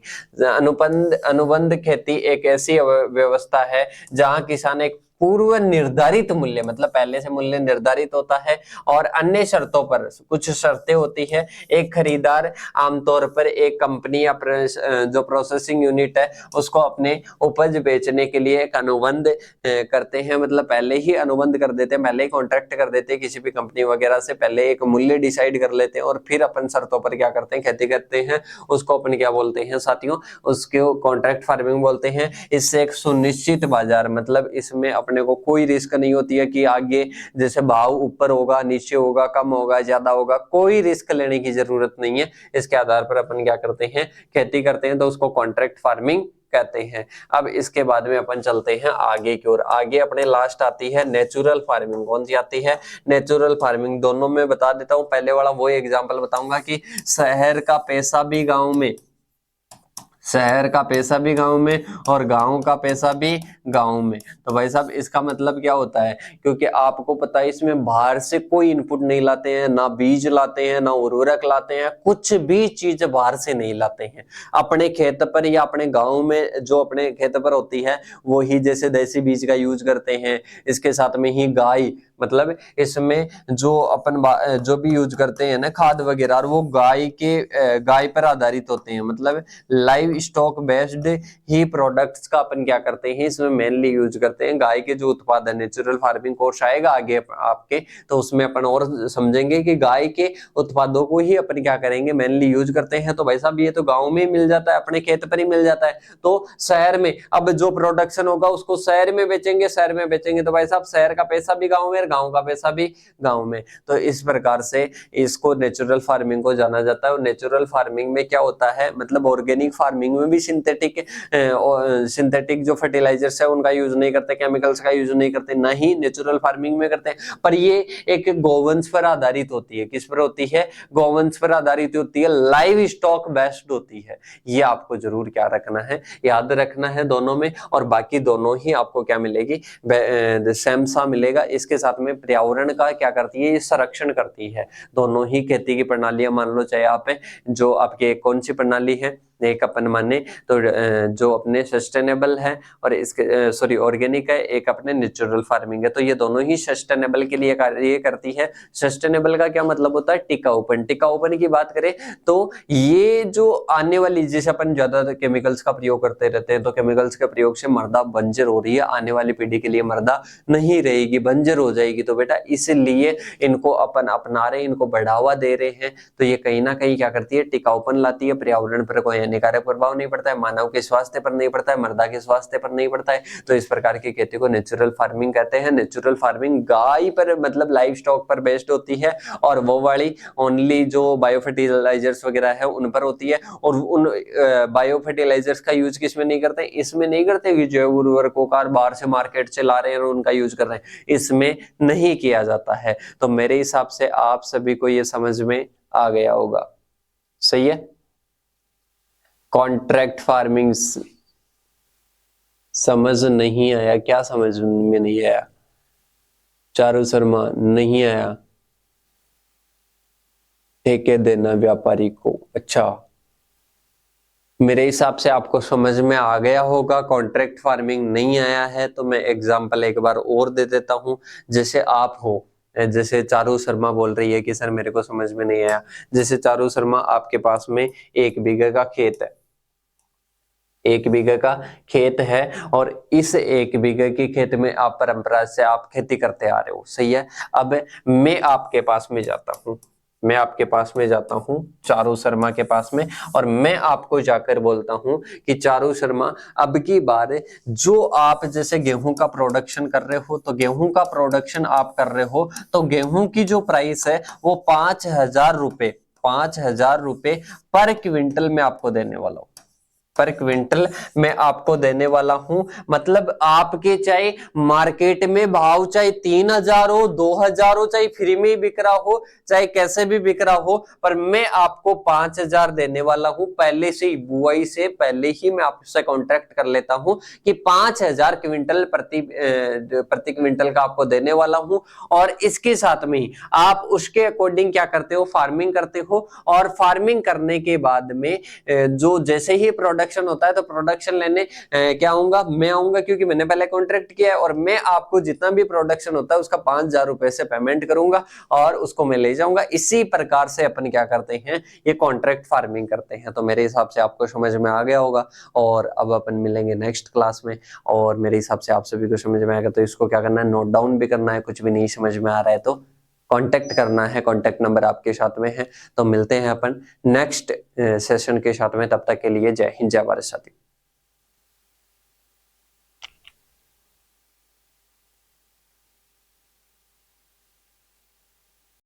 अनुबंध खेती एक ऐसी व्यवस्था है जहां किसान एक पूर्व निर्धारित मूल्य, मतलब पहले से मूल्य निर्धारित होता है और अन्य शर्तों पर, कुछ शर्तें होती है। एक खरीदार आमतौर पर एक कंपनी या जो प्रोसेसिंग यूनिट है उसको अपने उपज बेचने के लिए एक अनुबंध करते हैं, मतलब पहले ही अनुबंध कर देते हैं, पहले ही कॉन्ट्रैक्ट कर देते हैं किसी भी कंपनी वगैरह से, पहले एक मूल्य डिसाइड कर लेते हैं और फिर अपन शर्तों पर क्या करते हैं, खेती करते हैं। उसको अपन क्या बोलते हैं साथियों? उसको कॉन्ट्रैक्ट फार्मिंग बोलते हैं। इससे एक सुनिश्चित बाजार, मतलब इसमें अपने को कोई रिस्क नहीं होती है कि आगे जैसे भाव ऊपर होगा, नीचे होगा, कम होगा, ज्यादा होगा, कोई रिस्क लेने की जरूरत नहीं है। इसके आधार पर अपन क्या करते हैं, खेती करते हैं, तो उसको कॉन्ट्रैक्ट फार्मिंग कहते हैं। अब इसके बाद में अपन चलते हैं आगे की ओर। आगे अपने लास्ट आती है नेचुरल फार्मिंग। कौन सी आती है? Natural farming. दोनों में बता देता हूं, पहले वाला वो एग्जांपल बताऊंगा कि शहर का पैसा भी गांव में, शहर का पैसा भी गांव में और गांव का पैसा भी गांव में। तो भाई साहब इसका मतलब क्या होता है? क्योंकि आपको पता है इसमें बाहर से कोई इनपुट नहीं लाते हैं, ना बीज लाते हैं, ना उर्वरक लाते हैं, कुछ भी चीज बाहर से नहीं लाते हैं। अपने खेत पर या अपने गांव में जो अपने खेत पर होती है वो ही, जैसे देसी बीज का यूज करते हैं, इसके साथ में ही गाय, मतलब इसमें जो अपन जो भी यूज करते हैं ना खाद वगैरह, और वो गाय पर आधारित होते हैं, मतलब लाइव स्टॉक बेस्ड ही प्रोडक्ट्स का अपन क्या करते हैं इसमें मेनली यूज करते हैं। गाय के जो उत्पाद है, नेचुरल फार्मिंग कोर्स आएगा आगे आपके, तो उसमें अपन और समझेंगे कि गाय के उत्पादों को ही अपन क्या करेंगे, मेनली यूज करते हैं। तो भाई साहब ये तो गांव में मिल जाता है, अपने खेत पर ही मिल जाता है। तो शहर में अब जो प्रोडक्शन होगा उसको शहर में बेचेंगे, शहर में बेचेंगे तो भाई साहब शहर का पैसा भी गाँव में, गाँव का पैसा भी गाँव में। तो इस प्रकार से इसको नेचुरल फार्मिंग को जाना जाता है। और नेचुरल फार्मिंग में क्या होता है, मतलब ऑर्गेनिक फार्मिंग में भी सिंथेटिक जो फर्टिलाइजर्स है उनका यूज नहीं करते, केमिकल्स का यूज नहीं करते, ना ही नेचुरल फार्मिंग में करते हैं। पर ये एक गोवंश पर आधारित होती है। किस पर होती है? गोवंश पर आधारित होती है, लाइव स्टॉक बेस्ड होती है। ये आपको जरूर क्या रखना है, याद रखना है दोनों में। और बाकी दोनों ही आपको क्या मिलेगी, सेम सा मिलेगा। इसके साथ में पर्यावरण का क्या करती है, ये संरक्षण करती है। दोनों ही खेती की प्रणालियां मान लो, चाहे आप जो आपके कौन सी प्रणाली है, एक अपन माने तो जो अपने सस्टेनेबल है और इसके सॉरी ऑर्गेनिक है, एक अपने नेचुरल फार्मिंग है। तो ये दोनों ही सस्टेनेबल के लिए कार्य करती है। सस्टेनेबल का क्या मतलब होता है? टिकाऊपन। टिकाऊपन की बात करें तो ये जो आने वाली, जैसे अपन ज्यादा केमिकल्स का प्रयोग करते रहते हैं तो केमिकल्स के प्रयोग से मृदा बंजर हो रही है, आने वाली पीढ़ी के लिए मृदा नहीं रहेगी, बंजर हो जाएगी। तो बेटा इसलिए इनको अपन अपना रहे हैं, इनको बढ़ावा दे रहे हैं। तो ये कहीं ना कहीं क्या करती है, टिकाऊपन लाती है। पर्यावरण पर कोई हानिकारक प्रभाव नहीं पड़ता है, मानव के स्वास्थ्य पर नहीं पड़ता है, मृदा के स्वास्थ्य पर नहीं पड़ता है। तो इस प्रकार की खेती को नेचुरल फार्मिंग कहते हैं। नेचुरल फार्मिंग गाय पर, मतलब लाइव स्टॉक पर बेस्ड होती है, और वो वाली ओनली जो बायो फर्टिलाइजर्स वगैरह है उन पर होती है। और उन बायो फर्टिलाइजर्स का यूज किसमें नहीं करते? इसमें नहीं करते कि जैव उर्वरकों का बाहर से मार्केट से ला रहे हैं और उनका यूज कर रहे हैं, इसमें नहीं किया जाता है। तो मेरे हिसाब से आप सभी को ये समझ में आ गया होगा। सही है? कॉन्ट्रैक्ट फार्मिंग समझ नहीं आया? क्या समझ में नहीं आया? चारू शर्मा नहीं आया? ठेके देना व्यापारी को, अच्छा मेरे हिसाब से आपको समझ में आ गया होगा। कॉन्ट्रैक्ट फार्मिंग नहीं आया है तो मैं एग्जांपल एक बार और दे देता हूं। जैसे आप हो, जैसे चारू शर्मा बोल रही है कि सर मेरे को समझ में नहीं आया। जैसे चारू शर्मा, आपके पास में 1 बीघे का खेत है, 1 बीघे का खेत है, और इस 1 बीघे के खेत में आप परंपरा से आप खेती करते आ रहे हो। सही है? अब मैं आपके पास में जाता हूं, मैं आपके पास में जाता हूं चारू शर्मा के पास में और मैं आपको जाकर बोलता हूं कि चारू शर्मा, अब की बार जो आप जैसे गेहूं का प्रोडक्शन कर रहे हो, तो गेहूं का प्रोडक्शन आप कर रहे हो तो गेहूं की जो प्राइस है वो 5,000 रुपए, 5,000 रुपए पर क्विंटल में आपको देने वाला हूं, पर क्विंटल मैं आपको देने वाला हूं। मतलब आपके चाहे मार्केट में भाव चाहे 3,000 हो, 2,000 हो, चाहे फ्री में ही बिक रहा हो, चाहे कैसे भी बिक रहा हो, पर मैं आपको 5,000 देने वाला हूं। पहले से ही बुआई से पहले ही मैं आपसे कॉन्ट्रैक्ट कर लेता हूं कि 5,000 क्विंटल प्रति क्विंटल का आपको देने वाला हूं। और इसके साथ में ही आप उसके अकॉर्डिंग क्या करते हो, फार्मिंग करते हो। और फार्मिंग करने के बाद में जो जैसे ही प्रोडक्शन होता है तो प्रोडक्शन लेने क्या आऊंगा, मैं आऊंगा, क्योंकि मैंने पहले कॉन्ट्रैक्ट किया है। और मैं आपको जितना भी प्रोडक्शन होता है उसका 5,000 रुपए से पेमेंट करूंगा और उसको मैं ले जाऊंगा। इसी प्रकार से अपन क्या करते हैं, ये कॉन्ट्रैक्ट फार्मिंग करते हैं। तो मेरे हिसाब से आपको समझ में आ गया होगा। और अब अपन मिलेंगे नेक्स्ट क्लास में। और मेरे हिसाब से आप सभी को समझ में आएगा, तो इसको क्या करना है, नोट डाउन भी करना है। कुछ भी नहीं समझ में आ रहा है तो कांटेक्ट करना है, कांटेक्ट नंबर आपके साथ में है। तो मिलते हैं अपन नेक्स्ट सेशन के साथ में, तब तक के लिए जय हिंद, जय भारत साथियों।